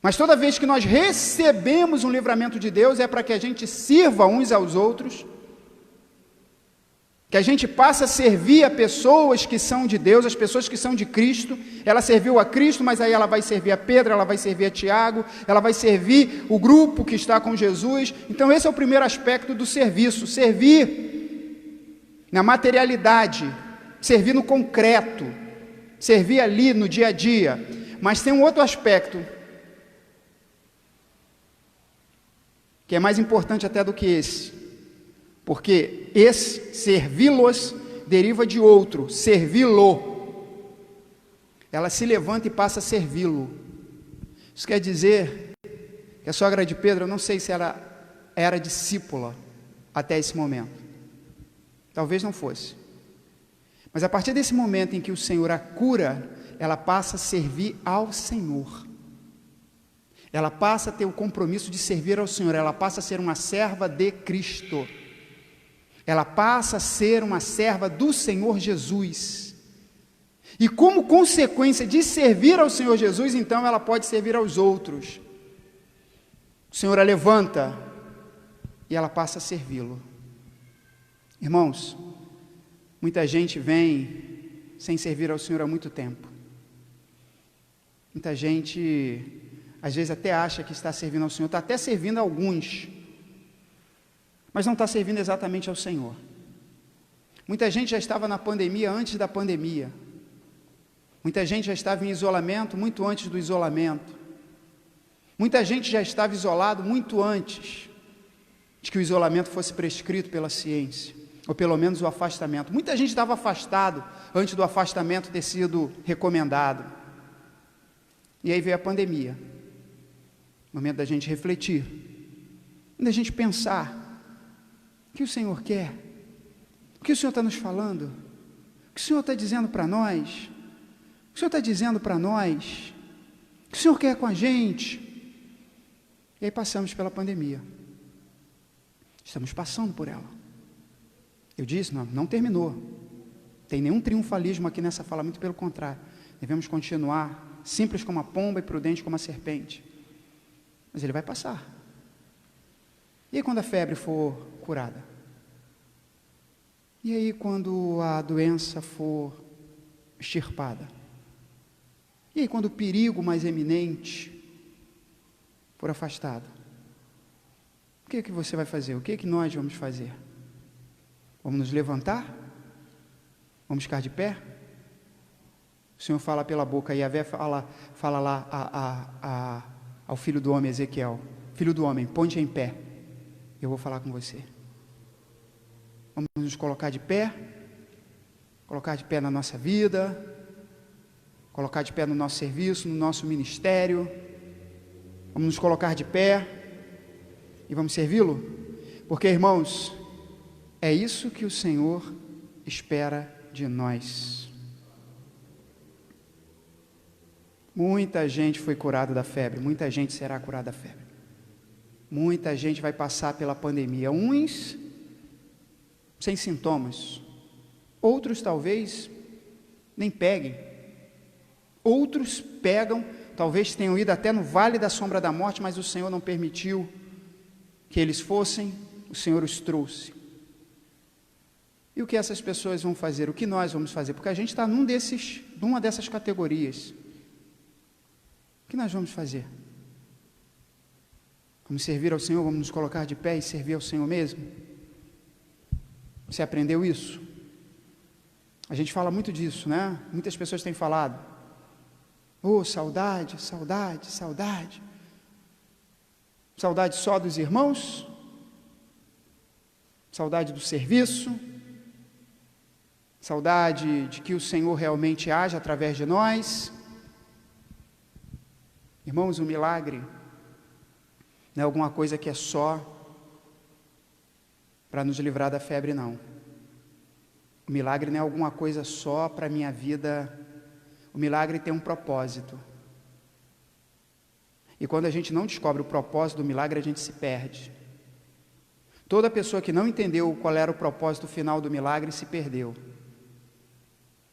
mas toda vez que nós recebemos um livramento de Deus, é para que a gente sirva uns aos outros, que a gente passe a servir a pessoas que são de Deus, as pessoas que são de Cristo. Ela serviu a Cristo, mas aí ela vai servir a Pedro, ela vai servir a Tiago, ela vai servir o grupo que está com Jesus. Então esse é o primeiro aspecto do serviço, servir na materialidade, servir no concreto, servir ali no dia a dia. Mas tem um outro aspecto, que é mais importante até do que esse, porque esse, servi-los, deriva de outro, servi-lo. Ela se levanta e passa a servi-lo. Isso quer dizer que a sogra de Pedro, eu não sei se ela era discípula até esse momento, talvez não fosse. Mas a partir desse momento em que o Senhor a cura, ela passa a servir ao Senhor. Ela passa a ter o compromisso de servir ao Senhor. Ela passa a ser uma serva de Cristo. Ela passa a ser uma serva do Senhor Jesus. E como consequência de servir ao Senhor Jesus, então ela pode servir aos outros. O Senhor a levanta e ela passa a servi-lo. Irmãos, muita gente vem sem servir ao Senhor há muito tempo. Muita gente, às vezes até acha que está servindo ao Senhor, está até servindo a alguns, mas não está servindo exatamente ao Senhor. Muita gente já estava na pandemia antes da pandemia. Muita gente já estava em isolamento muito antes do isolamento. Muita gente já estava isolado muito antes de que o isolamento fosse prescrito pela ciência, ou pelo menos o afastamento. Muita gente estava afastado antes do afastamento ter sido recomendado. E aí veio a pandemia. Momento da gente refletir, da gente pensar, o que o Senhor quer? O que o Senhor está nos falando? O que o Senhor está dizendo para nós? O que o Senhor está dizendo para nós? O que o Senhor quer com a gente? E aí passamos pela pandemia. Estamos passando por ela. Eu disse, não terminou. Tem nenhum triunfalismo aqui nessa fala, muito pelo contrário. Devemos continuar simples como a pomba e prudente como a serpente. Mas ele vai passar. E aí quando a febre for curada? E aí quando a doença for extirpada? E aí quando o perigo mais eminente for afastado? O que é que você vai fazer? O que é que nós vamos fazer? Vamos nos levantar? Vamos ficar de pé? O Senhor fala pela boca, e Yahvé fala lá ao filho do homem, Ezequiel: filho do homem, ponte em pé, eu vou falar com você. Vamos nos colocar de pé na nossa vida, colocar de pé no nosso serviço, no nosso ministério. Vamos nos colocar de pé e vamos servi-lo, porque, irmãos, é isso que o Senhor espera de nós. Muita gente foi curada da febre, muita gente será curada da febre. Muita gente vai passar pela pandemia, uns sem sintomas, Outros talvez nem peguem. Outros pegam, talvez tenham ido até no vale da sombra da morte, mas o Senhor não permitiu que eles fossem, o Senhor os trouxe. E o que essas pessoas vão fazer? O que nós vamos fazer? Porque a gente está numa dessas categorias. O que nós vamos fazer? Vamos servir ao Senhor? Vamos nos colocar de pé e servir ao Senhor mesmo? Você aprendeu isso? A gente fala muito disso, né? Muitas pessoas têm falado. Oh, saudade, saudade, saudade. Saudade só dos irmãos? Saudade do serviço? Saudade de que o Senhor realmente age através de nós? Irmãos, o milagre não é alguma coisa que é só para nos livrar da febre, não. O milagre não é alguma coisa só para a minha vida. O milagre tem um propósito. E quando a gente não descobre o propósito do milagre, a gente se perde. Toda pessoa que não entendeu qual era o propósito final do milagre se perdeu.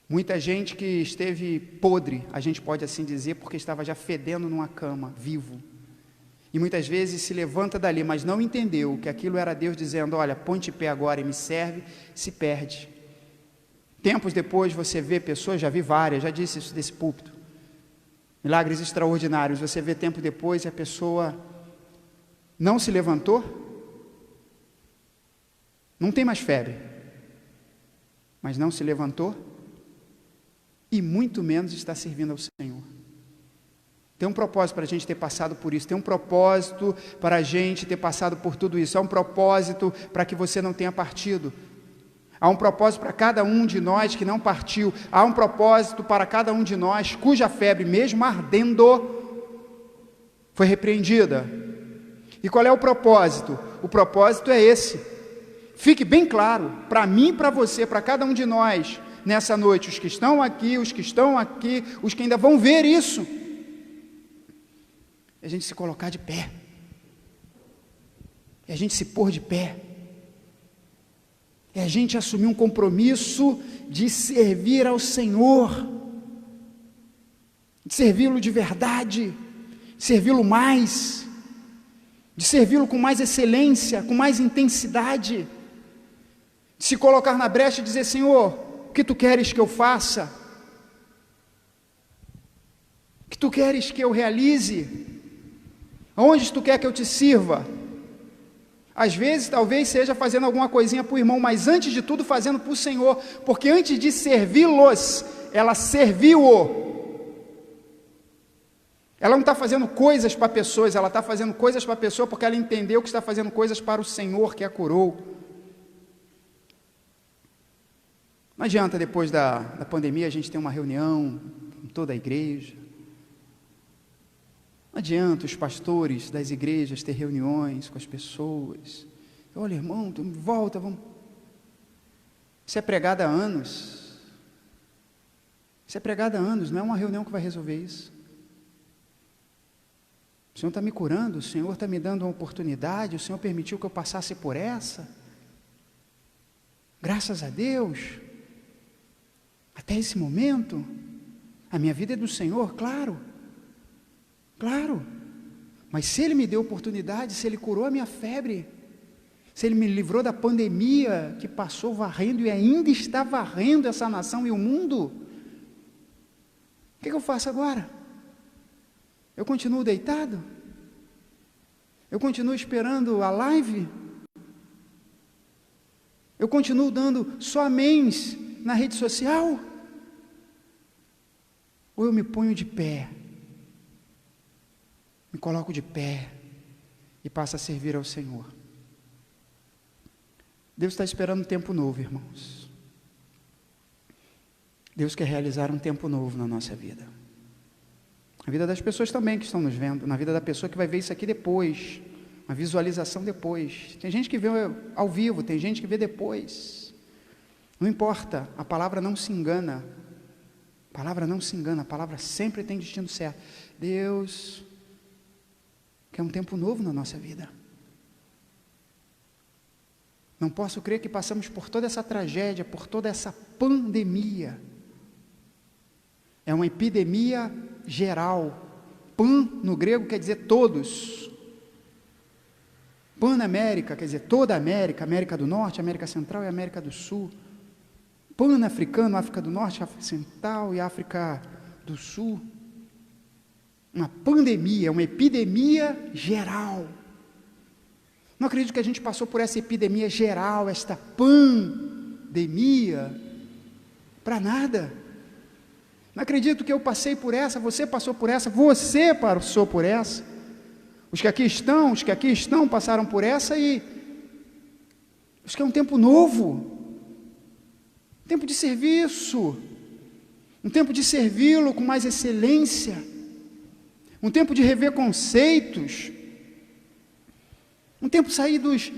Muita gente que esteve podre, a gente pode assim dizer, porque estava já fedendo numa cama, vivo. E muitas vezes se levanta dali, mas não entendeu que aquilo era Deus dizendo, olha, põe de pé agora e me serve, se perde. Tempos depois você vê pessoas, já vi várias, já disse isso desse púlpito, milagres extraordinários, você vê tempo depois e a pessoa não se levantou, não tem mais febre, mas não se levantou e muito menos está servindo ao Senhor. Tem um propósito para a gente ter passado por isso, tem um propósito para a gente ter passado por tudo isso, há um propósito para que você não tenha partido, há um propósito para cada um de nós que não partiu, há um propósito para cada um de nós cuja febre, mesmo ardendo, foi repreendida. E qual é o propósito? O propósito é esse, fique bem claro, para mim e para você, para cada um de nós, nessa noite, os que estão aqui, os que ainda vão ver isso, é a gente se colocar de pé, é a gente se pôr de pé, é a gente assumir um compromisso de servir ao Senhor, de servi-lo de verdade, de servi-lo mais, de servi-lo com mais excelência, com mais intensidade, de se colocar na brecha e dizer, Senhor, o que Tu queres que eu faça? O que Tu queres que eu realize? Aonde Tu quer que eu Te sirva? Às vezes, talvez seja fazendo alguma coisinha para o irmão, mas antes de tudo fazendo para o Senhor, porque antes de servi-los, ela serviu-o. Ela não está fazendo coisas para pessoas, ela está fazendo coisas para a pessoa porque ela entendeu que está fazendo coisas para o Senhor que a curou. Não adianta depois da pandemia a gente ter uma reunião com toda a igreja. Não adianta os pastores das igrejas ter reuniões com as pessoas. Olha, irmão, volta, vamos. Isso é pregado há anos. Isso é pregado há anos, não é uma reunião que vai resolver isso. O Senhor está me curando, o Senhor está me dando uma oportunidade, o Senhor permitiu que eu passasse por essa. Graças a Deus. Até esse momento, a minha vida é do Senhor, claro, mas se Ele me deu oportunidade, se Ele curou a minha febre, se Ele me livrou da pandemia que passou varrendo e ainda está varrendo essa nação e o mundo, o que eu faço agora? Eu continuo deitado? Eu continuo esperando a live? Eu continuo dando só améns na rede social? Ou eu me ponho de pé, me coloco de pé e passo a servir ao Senhor? Deus está esperando um tempo novo, irmãos. Deus quer realizar um tempo novo na nossa vida. Na vida das pessoas também que estão nos vendo, na vida da pessoa que vai ver isso aqui depois, uma visualização depois. Tem gente que vê ao vivo, tem gente que vê depois. Não importa, a palavra não se engana. A palavra não se engana, a palavra sempre tem destino certo. Deus quer um tempo novo na nossa vida. Não posso crer que passamos por toda essa tragédia, por toda essa pandemia. É uma epidemia geral. Pan, no grego, quer dizer todos. Panamérica, quer dizer toda a América, América do Norte, América Central e América do Sul. Pan-africano, África do Norte, África Central e África do Sul. Uma pandemia, uma epidemia geral. Não acredito que a gente passou por essa epidemia geral, esta pandemia, para nada. Não acredito que eu passei por essa, você passou por essa, você passou por essa. Os que aqui estão passaram por essa e acho que é um tempo novo, um tempo de serviço, um tempo de servi-lo com mais excelência, um tempo de rever conceitos, um tempo de sair dos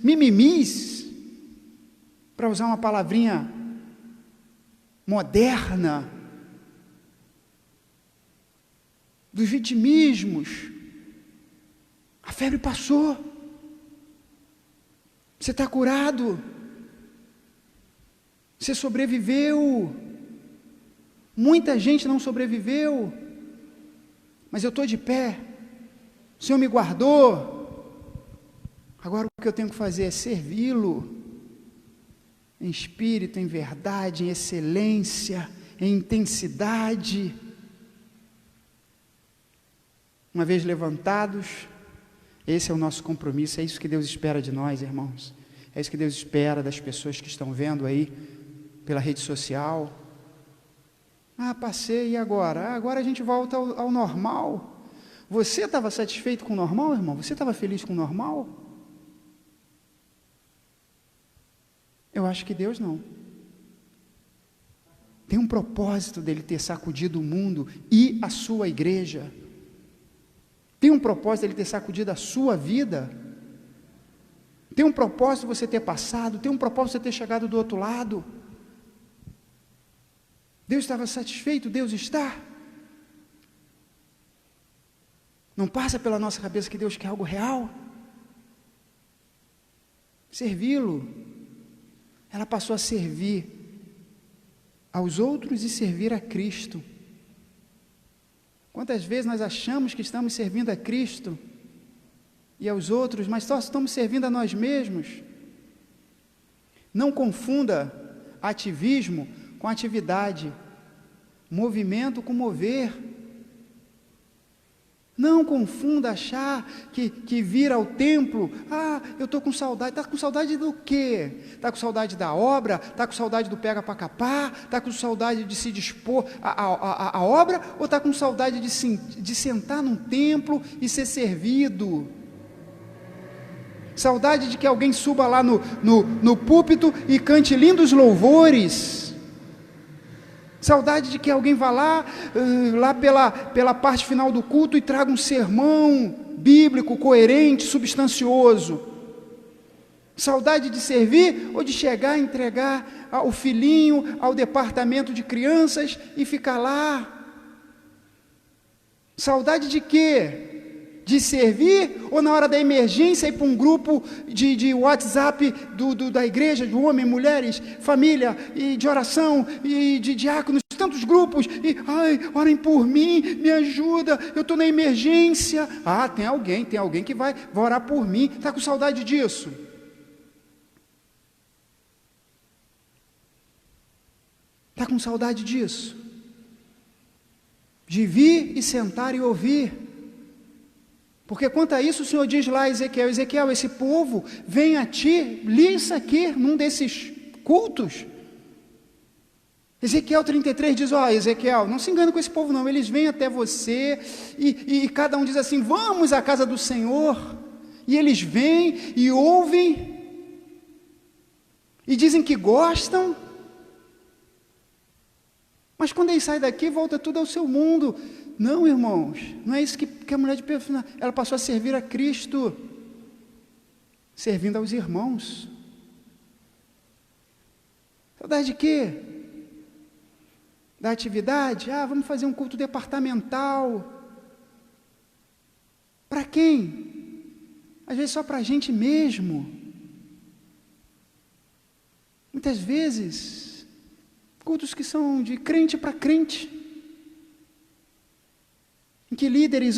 mimimis, para usar uma palavrinha moderna, dos vitimismos. A febre passou, você está curado, você sobreviveu. Muita gente não sobreviveu, mas eu estou de pé, o Senhor me guardou. Agora o que eu tenho que fazer é servi-lo, em espírito, em verdade, em excelência, em intensidade. Uma vez levantados, esse é o nosso compromisso, é isso que Deus espera de nós, irmãos. É isso que Deus espera das pessoas que estão vendo aí pela rede social. Passei, e agora? Agora a gente volta ao normal. Você estava satisfeito com o normal, irmão? Você estava feliz com o normal? Eu acho que Deus não. Tem um propósito dele ter sacudido o mundo e a sua igreja. Tem um propósito dele ter sacudido a sua vida. Tem um propósito você ter passado, tem um propósito você ter chegado do outro lado. Deus estava satisfeito, Deus está. Não passa pela nossa cabeça que Deus quer algo real? Servi-lo. Ela passou a servir aos outros e servir a Cristo. Quantas vezes nós achamos que estamos servindo a Cristo e aos outros, mas só estamos servindo a nós mesmos? Não confunda ativismo com atividade, movimento com mover. Não confunda achar que vir ao templo, eu estou com saudade. Está com saudade do quê? Está com saudade da obra? Está com saudade do pega para capar? Está com saudade de se dispor à obra? Ou está com saudade de sentar num templo e ser servido? Saudade de que alguém suba lá no púlpito e cante lindos louvores? Saudade de que alguém vá lá pela parte final do culto e traga um sermão bíblico, coerente, substancioso? Saudade de servir ou de chegar e entregar o filhinho ao departamento de crianças e ficar lá? Saudade de quê? De servir, ou na hora da emergência ir para um grupo de WhatsApp da igreja, de homens, mulheres, família, e de oração, e de diáconos, tantos grupos, e orem por mim, me ajuda, eu estou na emergência. Tem alguém que vai orar por mim. Está com saudade disso? Está com saudade disso? De vir e sentar e ouvir? Porque quanto a isso o Senhor diz lá a Ezequiel, esse povo vem a ti, li isso aqui num desses cultos. Ezequiel 33 diz, Ezequiel, não se engane com esse povo não, eles vêm até você e cada um diz assim, vamos à casa do Senhor, e eles vêm e ouvem, e dizem que gostam, mas quando eles saem daqui, volta tudo ao seu mundo. Não, irmãos, não é isso que a mulher de Perfil, ela passou a servir a Cristo, servindo aos irmãos. Saudade de quê? Da atividade? Vamos fazer um culto departamental. Para quem? às vezes só para a gente mesmo. Muitas vezes, cultos que são de crente para crente, em que líderes,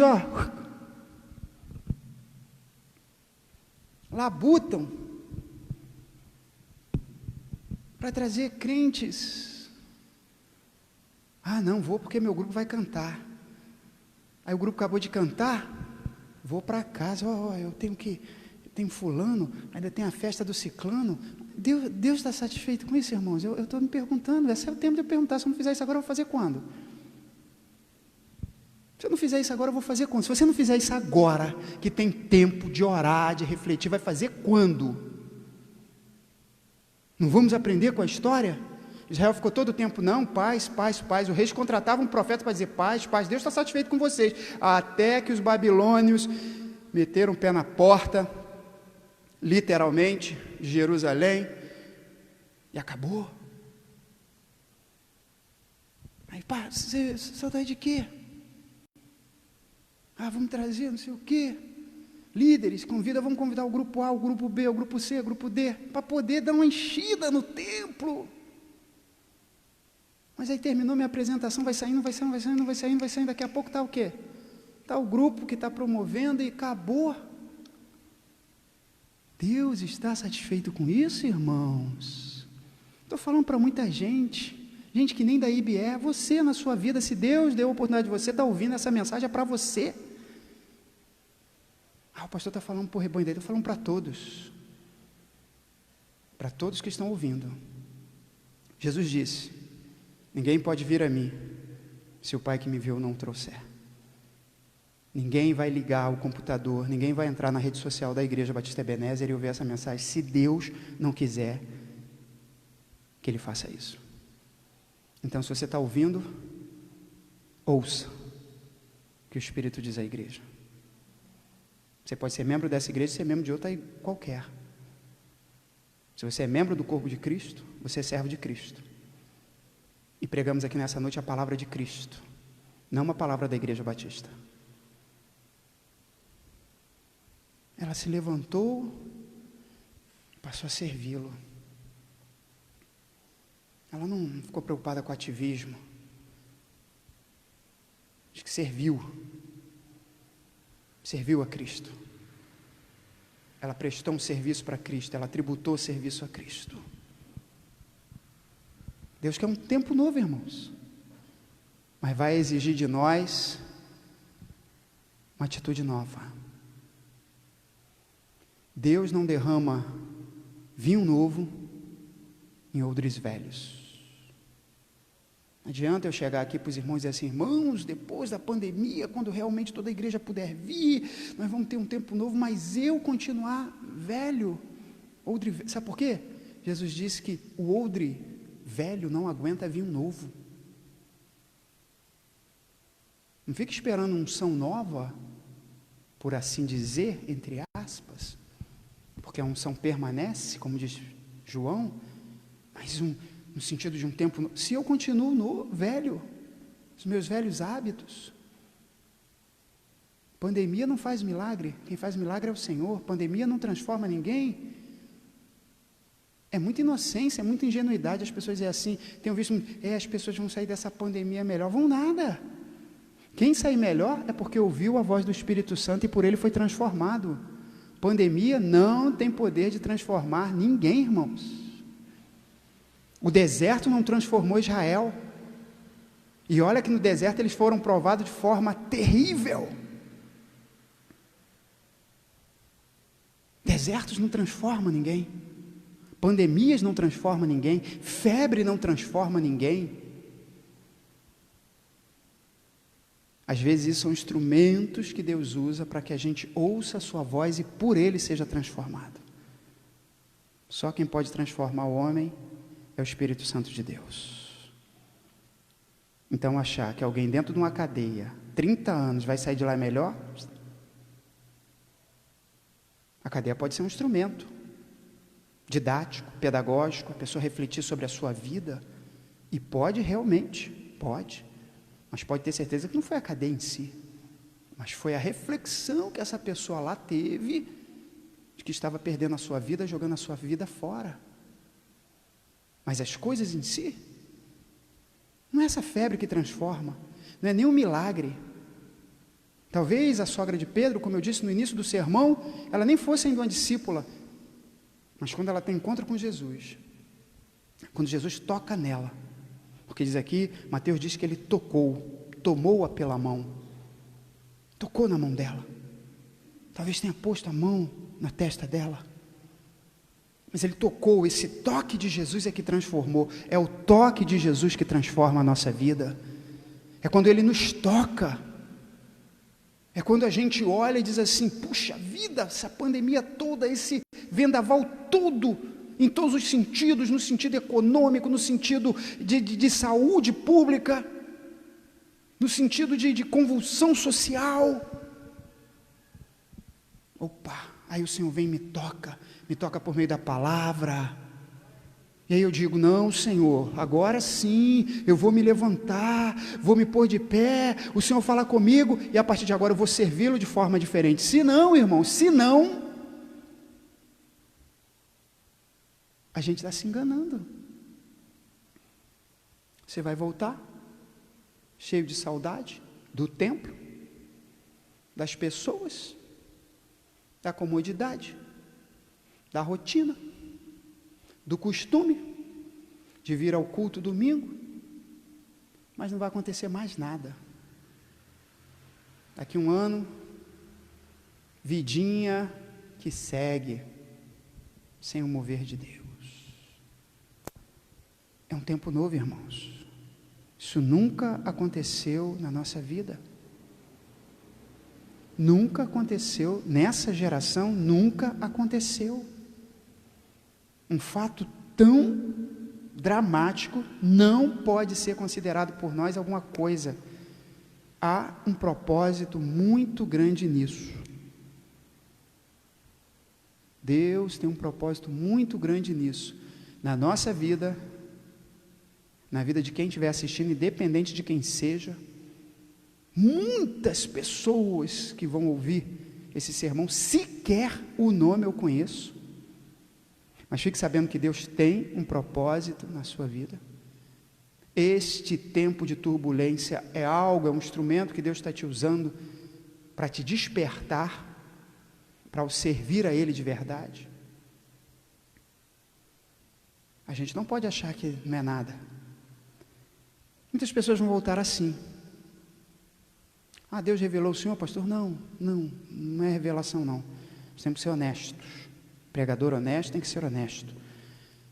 labutam para trazer crentes. Ah, não, vou porque meu grupo vai cantar. Aí o grupo acabou de cantar, vou para casa, eu tenho fulano, ainda tem a festa do ciclano. Deus está satisfeito com isso, irmãos? Eu estou me perguntando, esse é o tempo de eu perguntar. Se eu não fizer isso agora, eu vou fazer quando? Se eu não fizer isso agora, eu vou fazer quando? Se você não fizer isso agora, que tem tempo de orar, de refletir, vai fazer quando? Não vamos aprender com a história? Israel ficou todo o tempo, não, paz. O rei contratava um profeta para dizer, paz, Deus está satisfeito com vocês. Até que os babilônios meteram o pé na porta, literalmente, de Jerusalém, e acabou. Aí, pá, você saudade de quê? Vamos trazer não sei o quê. Líderes, vamos convidar o grupo A, o grupo B, o grupo C, o grupo D, para poder dar uma enchida no templo. Mas aí terminou minha apresentação, vai saindo, daqui a pouco está o quê? Está o grupo que está promovendo e acabou. Deus está satisfeito com isso, irmãos? Estou falando para muita gente que nem da IBE, você na sua vida, se Deus deu a oportunidade de você estar ouvindo essa mensagem, é para você. O pastor está falando para o rebanho dele, estou falando para todos que estão ouvindo. Jesus disse, ninguém pode vir a mim, se o Pai que me enviou não o trouxer. Ninguém vai ligar o computador, ninguém vai entrar na rede social da Igreja Batista Ebenezer e ouvir essa mensagem, se Deus não quiser que Ele faça isso. Então, se você está ouvindo, ouça o que o Espírito diz à igreja. Você pode ser membro dessa igreja e ser membro de outra qualquer. Se você é membro do corpo de Cristo, você é servo de Cristo. E pregamos aqui nessa noite a palavra de Cristo, não uma palavra da Igreja Batista. Ela se levantou, passou a servi-lo. Ela não ficou preocupada com o ativismo. Acho que serviu a Cristo. Ela prestou um serviço para Cristo, ela tributou o serviço a Cristo. Deus quer um tempo novo, irmãos, mas vai exigir de nós uma atitude nova. Deus não derrama vinho novo em odres velhos. Não adianta eu chegar aqui para os irmãos e dizer assim, irmãos, depois da pandemia, quando realmente toda a igreja puder vir, nós vamos ter um tempo novo, mas eu continuar velho. Odre, sabe por quê? Jesus disse que o odre velho não aguenta vinho novo. Não fique esperando unção nova, por assim dizer, entre aspas, porque a unção permanece, como diz João, mas no sentido de um tempo, se eu continuo no velho, os meus velhos hábitos, pandemia não faz milagre, quem faz milagre é o Senhor, pandemia não transforma ninguém, é muita inocência, é muita ingenuidade as pessoas dizem assim, tenho visto, as pessoas vão sair dessa pandemia melhor, vão nada, quem sair melhor é porque ouviu a voz do Espírito Santo e por ele foi transformado. Pandemia não tem poder de transformar ninguém, irmãos. O deserto não transformou Israel. E olha que no deserto eles foram provados de forma terrível. Desertos não transformam ninguém. Pandemias não transformam ninguém. Febre não transforma ninguém. Às vezes isso são instrumentos que Deus usa para que a gente ouça a sua voz e por ele seja transformado. Só quem pode transformar o homem é o Espírito Santo de Deus. Então achar que alguém dentro de uma cadeia, 30 anos, vai sair de lá melhor, a cadeia pode ser um instrumento didático, pedagógico, a pessoa refletir sobre a sua vida, e pode realmente, mas pode ter certeza que não foi a cadeia em si, mas foi a reflexão que essa pessoa lá teve de que estava perdendo a sua vida, jogando a sua vida fora. Mas as coisas em si, não é essa febre que transforma, não é nem um milagre. Talvez a sogra de Pedro, como eu disse no início do sermão, ela nem fosse ainda uma discípula, mas quando ela tem encontro com Jesus, quando Jesus toca nela, porque diz aqui, Mateus diz que ele tomou-a pela mão, tocou na mão dela, talvez tenha posto a mão na testa dela, mas ele tocou. Esse toque de Jesus é que transformou. É o toque de Jesus que transforma a nossa vida. É quando ele nos toca. É quando a gente olha e diz assim, puxa vida, essa pandemia toda, esse vendaval todo, em todos os sentidos, no sentido econômico, no sentido de saúde pública, no sentido de convulsão social. Opa, aí o Senhor vem e me toca por meio da palavra, e aí eu digo, não Senhor, agora sim, eu vou me levantar, vou me pôr de pé, o Senhor fala comigo, e a partir de agora eu vou servi-lo de forma diferente. Se não, irmão, se não, a gente está se enganando. Você vai voltar, cheio de saudade, do templo, das pessoas, da comodidade, da rotina, do costume, de vir ao culto domingo, mas não vai acontecer mais nada. Daqui um ano, vidinha que segue, sem o mover de Deus. É um tempo novo, irmãos. Isso nunca aconteceu na nossa vida. Nunca aconteceu, nessa geração, nunca aconteceu. Um fato tão dramático não pode ser considerado por nós alguma coisa. Há um propósito muito grande nisso. Deus tem um propósito muito grande nisso. Na nossa vida, na vida de quem estiver assistindo, independente de quem seja, muitas pessoas que vão ouvir esse sermão, sequer o nome eu conheço, mas fique sabendo que Deus tem um propósito na sua vida. Este tempo de turbulência é um instrumento que Deus está te usando para te despertar, para o servir a Ele de verdade. A gente não pode achar que não é nada. Muitas pessoas vão voltar assim. Ah, Deus revelou o Senhor, pastor? Não é revelação não. Nós temos que ser honestos. Pregador honesto tem que ser honesto.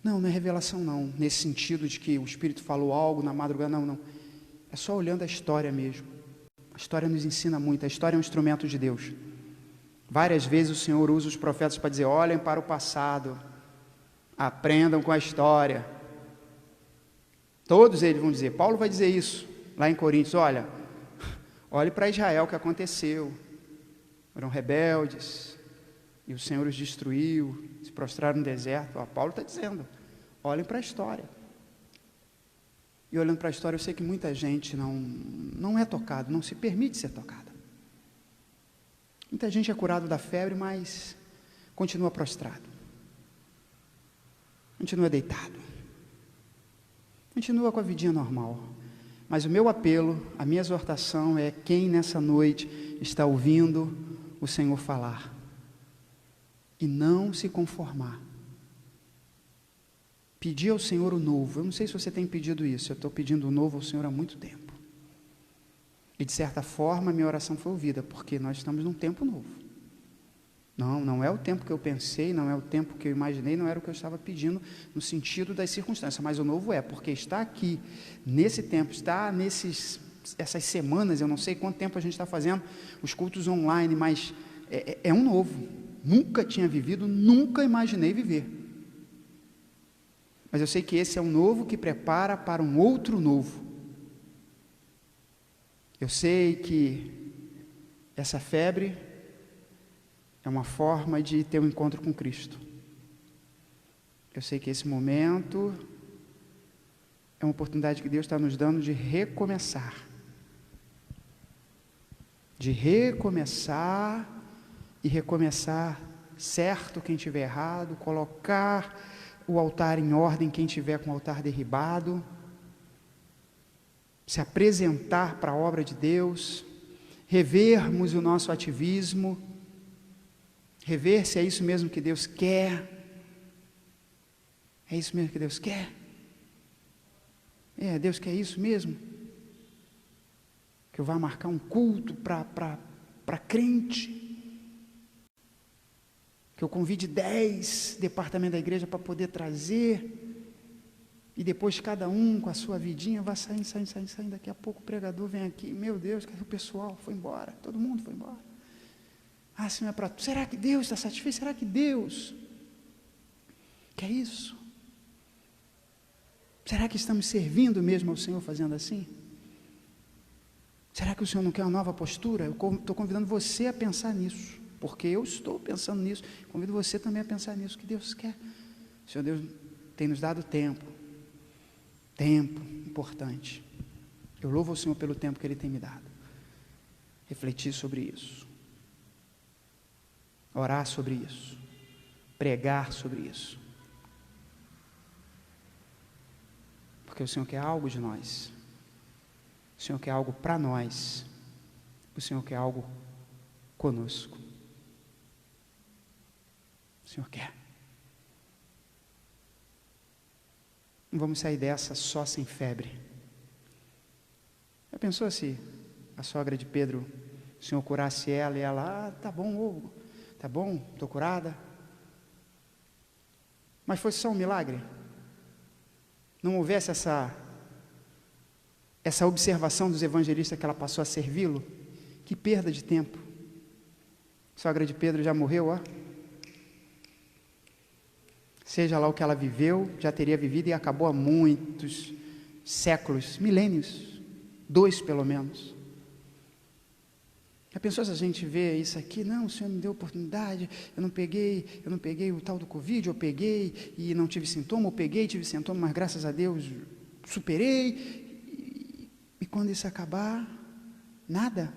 Não é revelação não, nesse sentido de que o Espírito falou algo na madrugada, não. É só olhando a história mesmo. A história nos ensina muito, a história é um instrumento de Deus. Várias vezes o Senhor usa os profetas para dizer, olhem para o passado, aprendam com a história. Todos eles vão dizer, Paulo vai dizer isso, lá em Coríntios, olhe para Israel o que aconteceu, eram rebeldes, e o Senhor os destruiu, se prostraram no deserto. Paulo está dizendo, olhem para a história. E olhando para a história, eu sei que muita gente não é tocado, não se permite ser tocada. Muita gente é curado da febre, mas continua prostrado, continua deitado, continua com a vidinha normal. Mas o meu apelo, a minha exortação é quem nessa noite está ouvindo o Senhor falar e não se conformar. Pedir ao Senhor o novo. Eu não sei se você tem pedido isso. Eu estou pedindo o novo ao Senhor há muito tempo. E de certa forma a minha oração foi ouvida, porque nós estamos num tempo novo. Não é o tempo que eu pensei, não é o tempo que eu imaginei, não era o que eu estava pedindo no sentido das circunstâncias, mas o novo porque está aqui, nesse tempo, está essas semanas, eu não sei quanto tempo a gente está fazendo os cultos online, mas é um novo. Nunca tinha vivido, nunca imaginei viver. Mas eu sei que esse é um novo que prepara para um outro novo. Eu sei que essa febre é uma forma de ter um encontro com Cristo. Eu sei que esse momento é uma oportunidade que Deus está nos dando de recomeçar. De recomeçar e recomeçar certo quem tiver errado, colocar o altar em ordem quem tiver com o altar derribado, se apresentar para a obra de Deus, revermos o nosso ativismo, rever se é isso mesmo que Deus quer. É isso mesmo que Deus quer? Deus quer isso mesmo? Que eu vá marcar um culto para crente? Que eu convide 10 departamentos da igreja para poder trazer? E depois cada um com a sua vidinha vai saindo. Daqui a pouco o pregador vem aqui. Meu Deus, cadê o pessoal? Foi embora. Todo mundo foi embora. Se não é para tu. Será que Deus está satisfeito? Será que Deus quer isso? Será que estamos servindo mesmo ao Senhor fazendo assim? Será que o Senhor não quer uma nova postura? Eu estou convidando você a pensar nisso, porque eu estou pensando nisso. Convido você também a pensar nisso, que Deus quer. O Senhor Deus tem nos dado tempo importante. Eu louvo o Senhor pelo tempo que Ele tem me dado. Refletir sobre isso, orar sobre isso, pregar sobre isso, porque o Senhor quer algo de nós, o Senhor quer algo para nós, o Senhor quer algo conosco, o Senhor quer. Não vamos sair dessa só sem febre. Já pensou se a sogra de Pedro, o Senhor curasse ela e ela, tá bom, estou curada. Mas fosse só um milagre? Não houvesse essa observação dos evangelistas que ela passou a servi-lo? Que perda de tempo. A sogra de Pedro já morreu, Seja lá o que ela viveu, já teria vivido e acabou há muitos séculos, milênios, 2 pelo menos. Já pensou se a gente vê isso aqui? Não, o Senhor me deu oportunidade, eu não peguei o tal do Covid, eu peguei e não tive sintoma, eu peguei, tive sintoma, mas graças a Deus superei, e quando isso acabar, nada,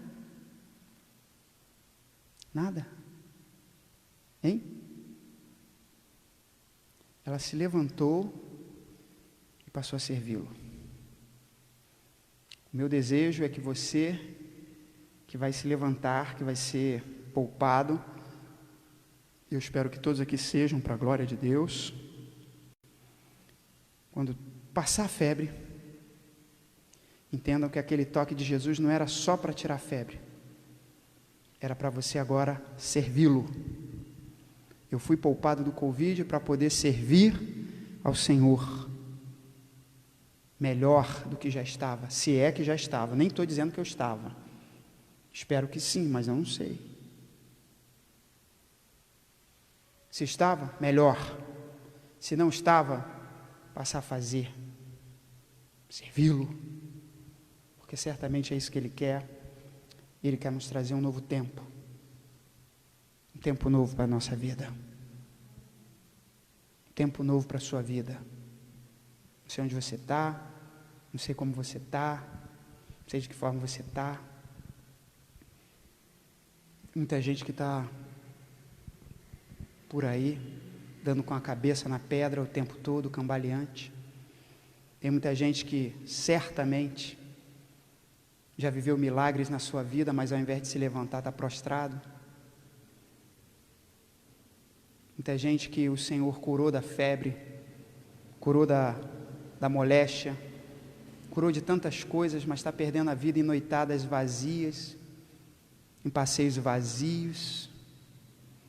hein? Ela se levantou e passou a servi-lo. O meu desejo é que você, que vai se levantar, que vai ser poupado, eu espero que todos aqui sejam para a glória de Deus, quando passar a febre, entendam que aquele toque de Jesus não era só para tirar a febre, era para você agora servi-lo. Eu fui poupado do Covid para poder servir ao Senhor melhor do que já estava, se é que já estava. Nem estou dizendo que eu estava, espero que sim, mas eu não sei. Se estava, melhor. Se não estava, passar a fazer, servi-lo, porque certamente é isso que Ele quer. Ele quer nos trazer um novo tempo, um tempo novo para a nossa vida, um tempo novo para a sua vida. Não sei onde você está, não sei como você está, não sei de que forma você está. Muita gente que está por aí, dando com a cabeça na pedra o tempo todo, cambaleante. Tem muita gente que certamente já viveu milagres na sua vida, mas ao invés de se levantar, está prostrado. Muita gente que o Senhor curou da febre, curou da moléstia, curou de tantas coisas, mas está perdendo a vida em noitadas vazias, em passeios vazios,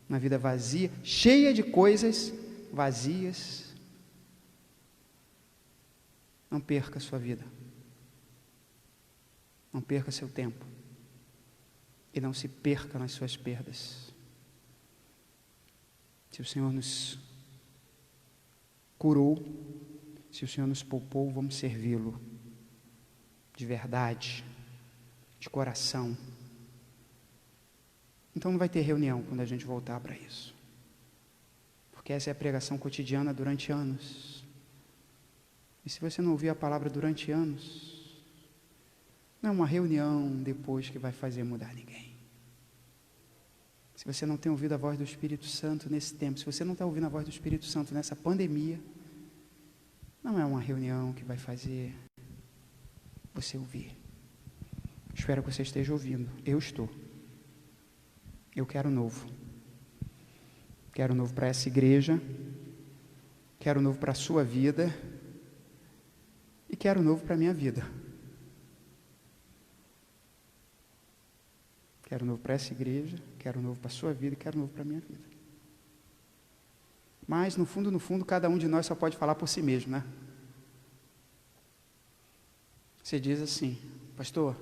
na vida vazia, cheia de coisas vazias. Não perca a sua vida, não perca seu tempo, e não se perca nas suas perdas. Se o Senhor nos curou, se o Senhor nos poupou, vamos servi-lo de verdade, de coração. Então não vai ter reunião quando a gente voltar para isso, porque essa é a pregação cotidiana durante anos. E se você não ouvir a palavra durante anos, não é uma reunião depois que vai fazer mudar ninguém. Se você não tem ouvido a voz do Espírito Santo nesse tempo, se você não está ouvindo a voz do Espírito Santo nessa pandemia, não é uma reunião que vai fazer você ouvir. Espero que você esteja ouvindo. Eu estou. Eu quero novo. Quero novo para essa igreja. Quero novo para a sua vida. E quero novo para a minha vida. Quero novo para essa igreja. Quero novo para a sua vida. E quero novo para a minha vida. Mas, no fundo, cada um de nós só pode falar por si mesmo, né? Você diz assim, pastor,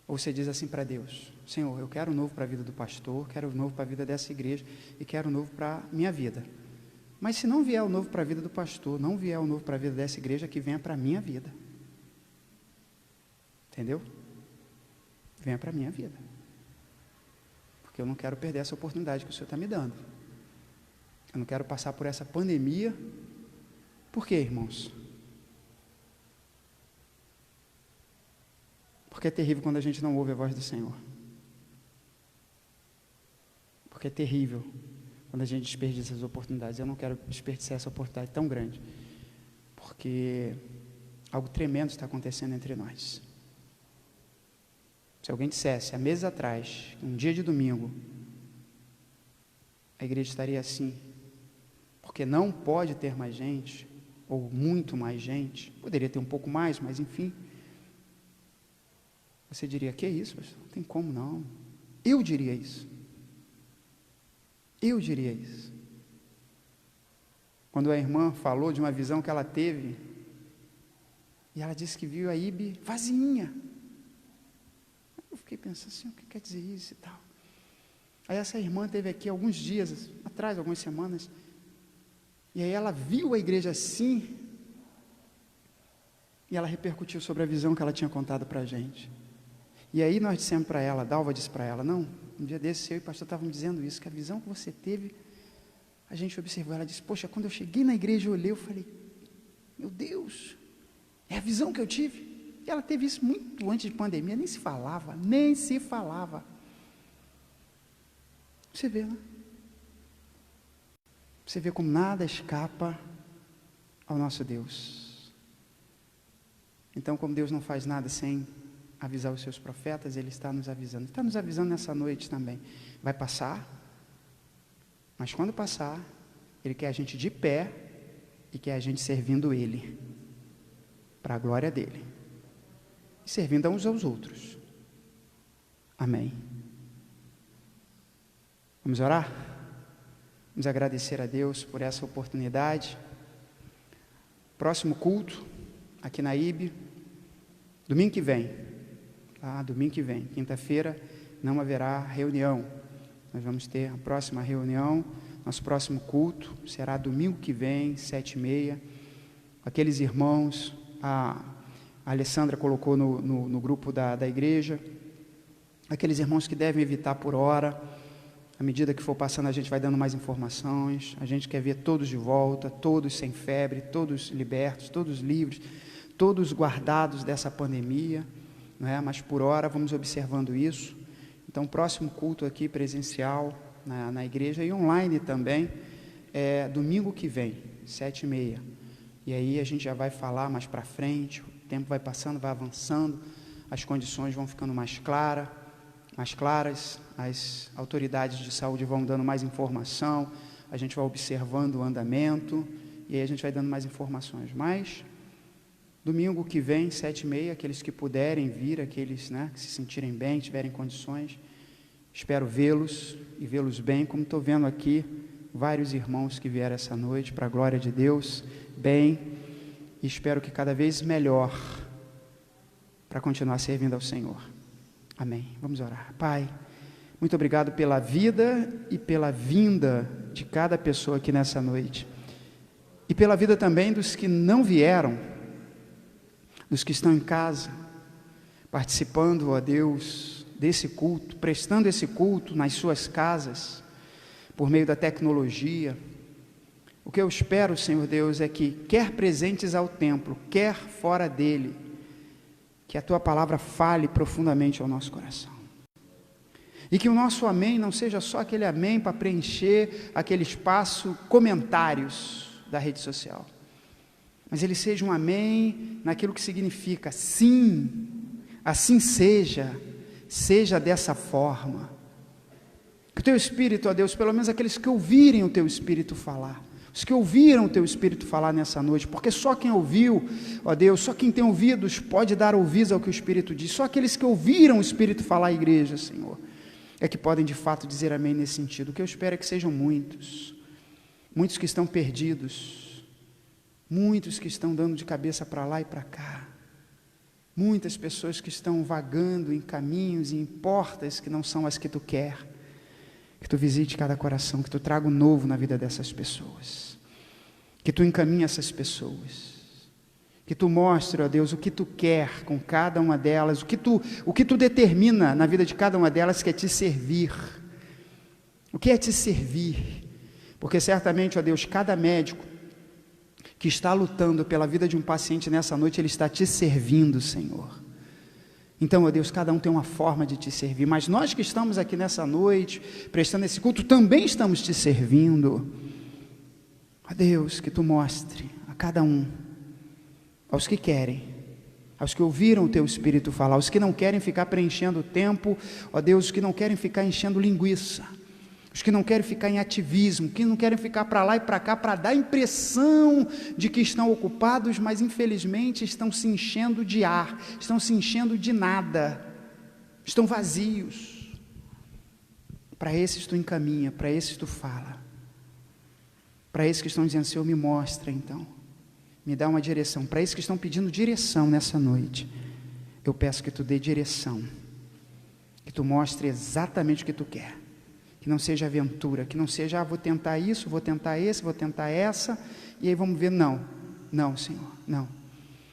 ou você diz assim para Deus, Senhor, eu quero novo para a vida do pastor, quero novo para a vida dessa igreja e quero novo para a minha vida. Mas se não vier o novo para a vida do pastor, não vier o novo para a vida dessa igreja, que venha para a minha vida. Entendeu? Venha para a minha vida. Porque eu não quero perder essa oportunidade que o Senhor está me dando. Eu não quero passar por essa pandemia. Por quê, irmãos? Porque é terrível quando a gente não ouve a voz do Senhor. Porque é terrível quando a gente desperdiça as oportunidades. Eu não quero desperdiçar essa oportunidade tão grande. Porque algo tremendo está acontecendo entre nós. Se alguém dissesse, há meses atrás, um dia de domingo, a igreja estaria assim, porque não pode ter mais gente, ou muito mais gente, poderia ter um pouco mais, mas enfim, você diria, que isso, pastor? Não tem como não. Eu diria isso. Eu diria isso. Quando a irmã falou de uma visão que ela teve, e ela disse que viu a IB vazinha. Eu fiquei pensando assim, o que quer dizer isso e tal. Aí essa irmã teve aqui alguns dias atrás, algumas semanas, e aí ela viu a igreja assim, e ela repercutiu sobre a visão que ela tinha contado para a gente. E aí nós dissemos para ela, Dalva disse para ela, não, um dia desse eu e o pastor estávamos dizendo isso, que a visão que você teve, a gente observou, ela disse, poxa, quando eu cheguei na igreja eu olhei, eu falei, meu Deus, é a visão que eu tive. E ela teve isso muito antes de pandemia, nem se falava. Você vê, né? Você vê como nada escapa ao nosso Deus. Então, como Deus não faz nada sem avisar os seus profetas, Ele está nos avisando. Está nos avisando nessa noite também. Vai passar, mas quando passar, Ele quer a gente de pé e quer a gente servindo Ele, para a glória dEle. E servindo uns aos outros. Amém. Vamos orar? Vamos agradecer a Deus por essa oportunidade. Próximo culto, aqui na IB, domingo que vem. Domingo que vem, quinta-feira, não haverá reunião. Nós vamos ter a próxima reunião, nosso próximo culto será domingo que vem, 7h30. Aqueles irmãos, a Alessandra colocou no grupo da igreja, aqueles irmãos que devem evitar por hora, à medida que for passando a gente vai dando mais informações, a gente quer ver todos de volta, todos sem febre, todos libertos, todos livres, todos guardados dessa pandemia, não é? Mas por hora vamos observando isso. Então, próximo culto aqui presencial na igreja e online também, domingo que vem, 7h30. E aí a gente já vai falar mais para frente, o tempo vai passando, vai avançando, as condições vão ficando mais claras, as autoridades de saúde vão dando mais informação, a gente vai observando o andamento, e aí a gente vai dando mais informações. Mas, domingo que vem, 7h30, aqueles que puderem vir, aqueles, que se sentirem bem, tiverem condições, espero vê-los e vê-los bem, como estou vendo aqui, vários irmãos que vieram essa noite, para a glória de Deus, bem, e espero que cada vez melhor, para continuar servindo ao Senhor. Amém. Vamos orar. Pai, muito obrigado pela vida e pela vinda de cada pessoa aqui nessa noite, e pela vida também dos que não vieram, dos que estão em casa, participando, ó Deus, desse culto, prestando esse culto nas suas casas, por meio da tecnologia. O que eu espero, Senhor Deus, é que, quer presentes ao templo, quer fora dele, que a Tua palavra fale profundamente ao nosso coração. E que o nosso amém não seja só aquele amém para preencher aquele espaço comentários da rede social, mas ele seja um amém naquilo que significa sim, assim seja, seja dessa forma. Que o teu Espírito, ó Deus, pelo menos aqueles que ouvirem o teu Espírito falar, os que ouviram o teu Espírito falar nessa noite, porque só quem ouviu, ó Deus, só quem tem ouvidos pode dar ouvidos ao que o Espírito diz, só aqueles que ouviram o Espírito falar à igreja, Senhor, é que podem de fato dizer amém nesse sentido. O que eu espero é que sejam muitos que estão perdidos, muitos que estão dando de cabeça para lá e para cá, muitas pessoas que estão vagando em caminhos e em portas que não são as que tu quer. Que tu visite cada coração, que tu traga o novo na vida dessas pessoas, que tu encaminhe essas pessoas, que tu mostre, ó Deus, o que tu quer com cada uma delas, o que tu determina na vida de cada uma delas, que é te servir. O que é te servir? Porque certamente, ó Deus, cada médico que está lutando pela vida de um paciente nessa noite, ele está te servindo, Senhor. Então, ó Deus, cada um tem uma forma de te servir, mas nós que estamos aqui nessa noite, prestando esse culto, também estamos te servindo. Ó Deus, que tu mostre a cada um, aos que querem, aos que ouviram o teu Espírito falar, aos que não querem ficar preenchendo o tempo, ó Deus, os que não querem ficar enchendo linguiça, os que não querem ficar em ativismo, que não querem ficar para lá e para cá, para dar a impressão de que estão ocupados, mas infelizmente estão se enchendo de ar, estão se enchendo de nada, estão vazios. Para esses tu encaminha, para esses tu fala, para esses que estão dizendo, Senhor, me mostra então, me dá uma direção. Para esses que estão pedindo direção nessa noite, eu peço que tu dê direção, que tu mostre exatamente o que tu quer. Que não seja aventura, que não seja, vou tentar isso, vou tentar esse, vou tentar essa, e aí vamos ver, não, Senhor, não.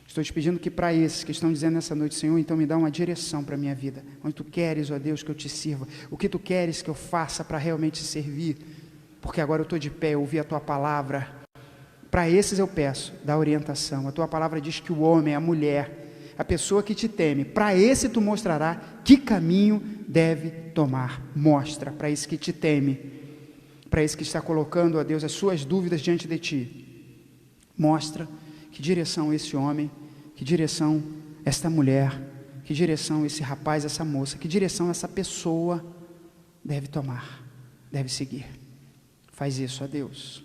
Estou te pedindo que para esses que estão dizendo nessa noite, Senhor, então me dá uma direção para a minha vida, onde tu queres, ó Deus, que eu te sirva, o que tu queres que eu faça para realmente servir, porque agora eu estou de pé, eu ouvi a tua palavra. Para esses eu peço, dá orientação. A tua palavra diz que o homem, a mulher, a pessoa que te teme, para esse tu mostrará que caminho deve tomar. Mostra para esse que te teme, para esse que está colocando, ó Deus, as suas dúvidas diante de ti. Mostra que direção esse homem, que direção esta mulher, que direção esse rapaz, essa moça, que direção essa pessoa deve tomar, deve seguir. Faz isso, ó Deus.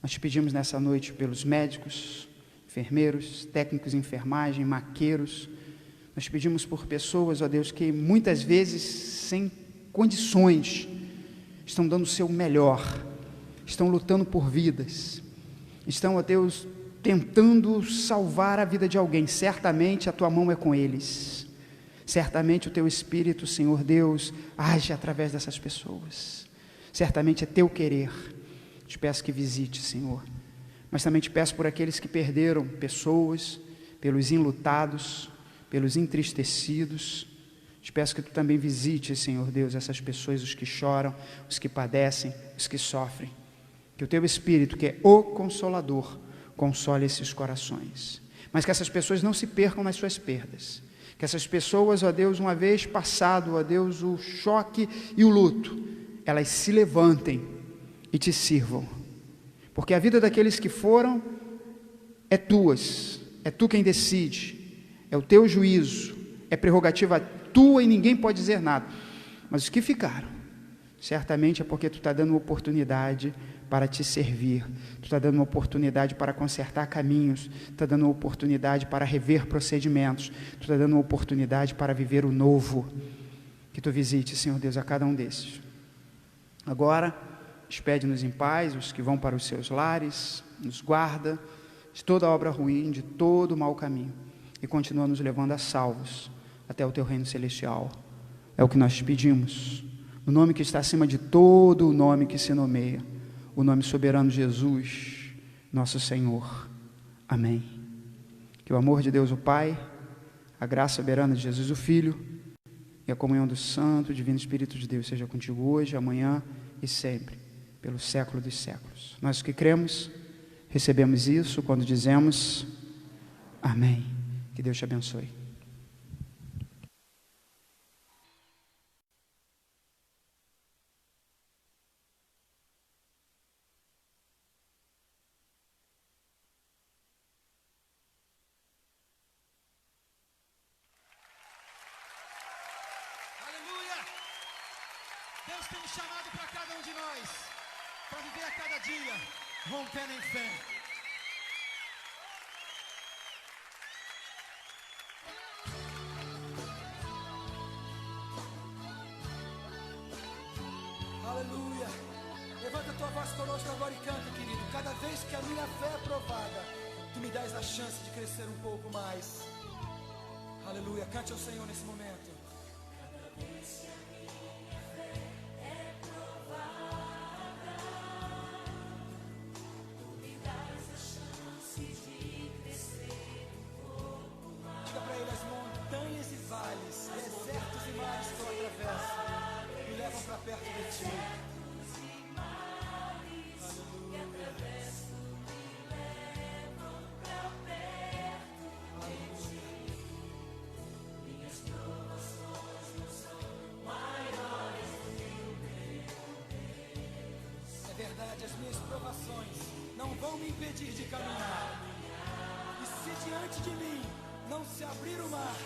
Nós te pedimos nessa noite pelos médicos, enfermeiros, técnicos de enfermagem, maqueiros. Nós pedimos por pessoas, ó Deus, que muitas vezes sem condições estão dando o seu melhor, estão lutando por vidas, estão, ó Deus, tentando salvar a vida de alguém. Certamente a tua mão é com eles, certamente o teu Espírito, Senhor Deus, age através dessas pessoas, certamente é teu querer. Te peço que visite, Senhor, mas também te peço por aqueles que perderam pessoas, pelos enlutados, pelos entristecidos. Te peço que tu também visite, Senhor Deus, essas pessoas, os que choram, os que padecem, os que sofrem. Que o teu Espírito, que é o Consolador, console esses corações. Mas que essas pessoas não se percam nas suas perdas. Que essas pessoas, ó Deus, uma vez passado, ó Deus, o choque e o luto, elas se levantem e te sirvam. Porque a vida daqueles que foram é tuas, é tu quem decide, é o teu juízo, é prerrogativa tua e ninguém pode dizer nada. Mas os que ficaram, certamente é porque tu está dando uma oportunidade para te servir, tu está dando uma oportunidade para consertar caminhos, tu está dando uma oportunidade para rever procedimentos, tu está dando uma oportunidade para viver o novo. Que tu visite, Senhor Deus, a cada um desses. Agora, despede-nos em paz, os que vão para os seus lares, nos guarda de toda obra ruim, de todo mau caminho, e continua nos levando a salvos até o teu reino celestial. É o que nós te pedimos, no nome que está acima de todo o nome que se nomeia, o nome soberano de Jesus, nosso Senhor. Amém. Que o amor de Deus o Pai, a graça soberana de Jesus o Filho, e a comunhão do Santo, Divino Espírito de Deus seja contigo hoje, amanhã e sempre, pelo século dos séculos. Nós que cremos, recebemos isso quando dizemos amém. Que Deus te abençoe. Deus tem um chamado para cada um de nós, para viver a cada dia, rompendo em fé. Aleluia. Levanta a tua voz conosco agora e canta, querido. Cada vez que a minha fé é provada, tu me dás a chance de crescer um pouco mais. Aleluia. Cante ao Senhor nesse momento. Cada vez que a minha fé é provada, tu me dás a chance de crescer um pouco mais. Diga para ele: as montanhas e vales, desertos e mares que eu atravesso, me levam para perto de ti. Verdade, as minhas provações não vão me impedir de caminhar. E se diante de mim não se abrir o mar,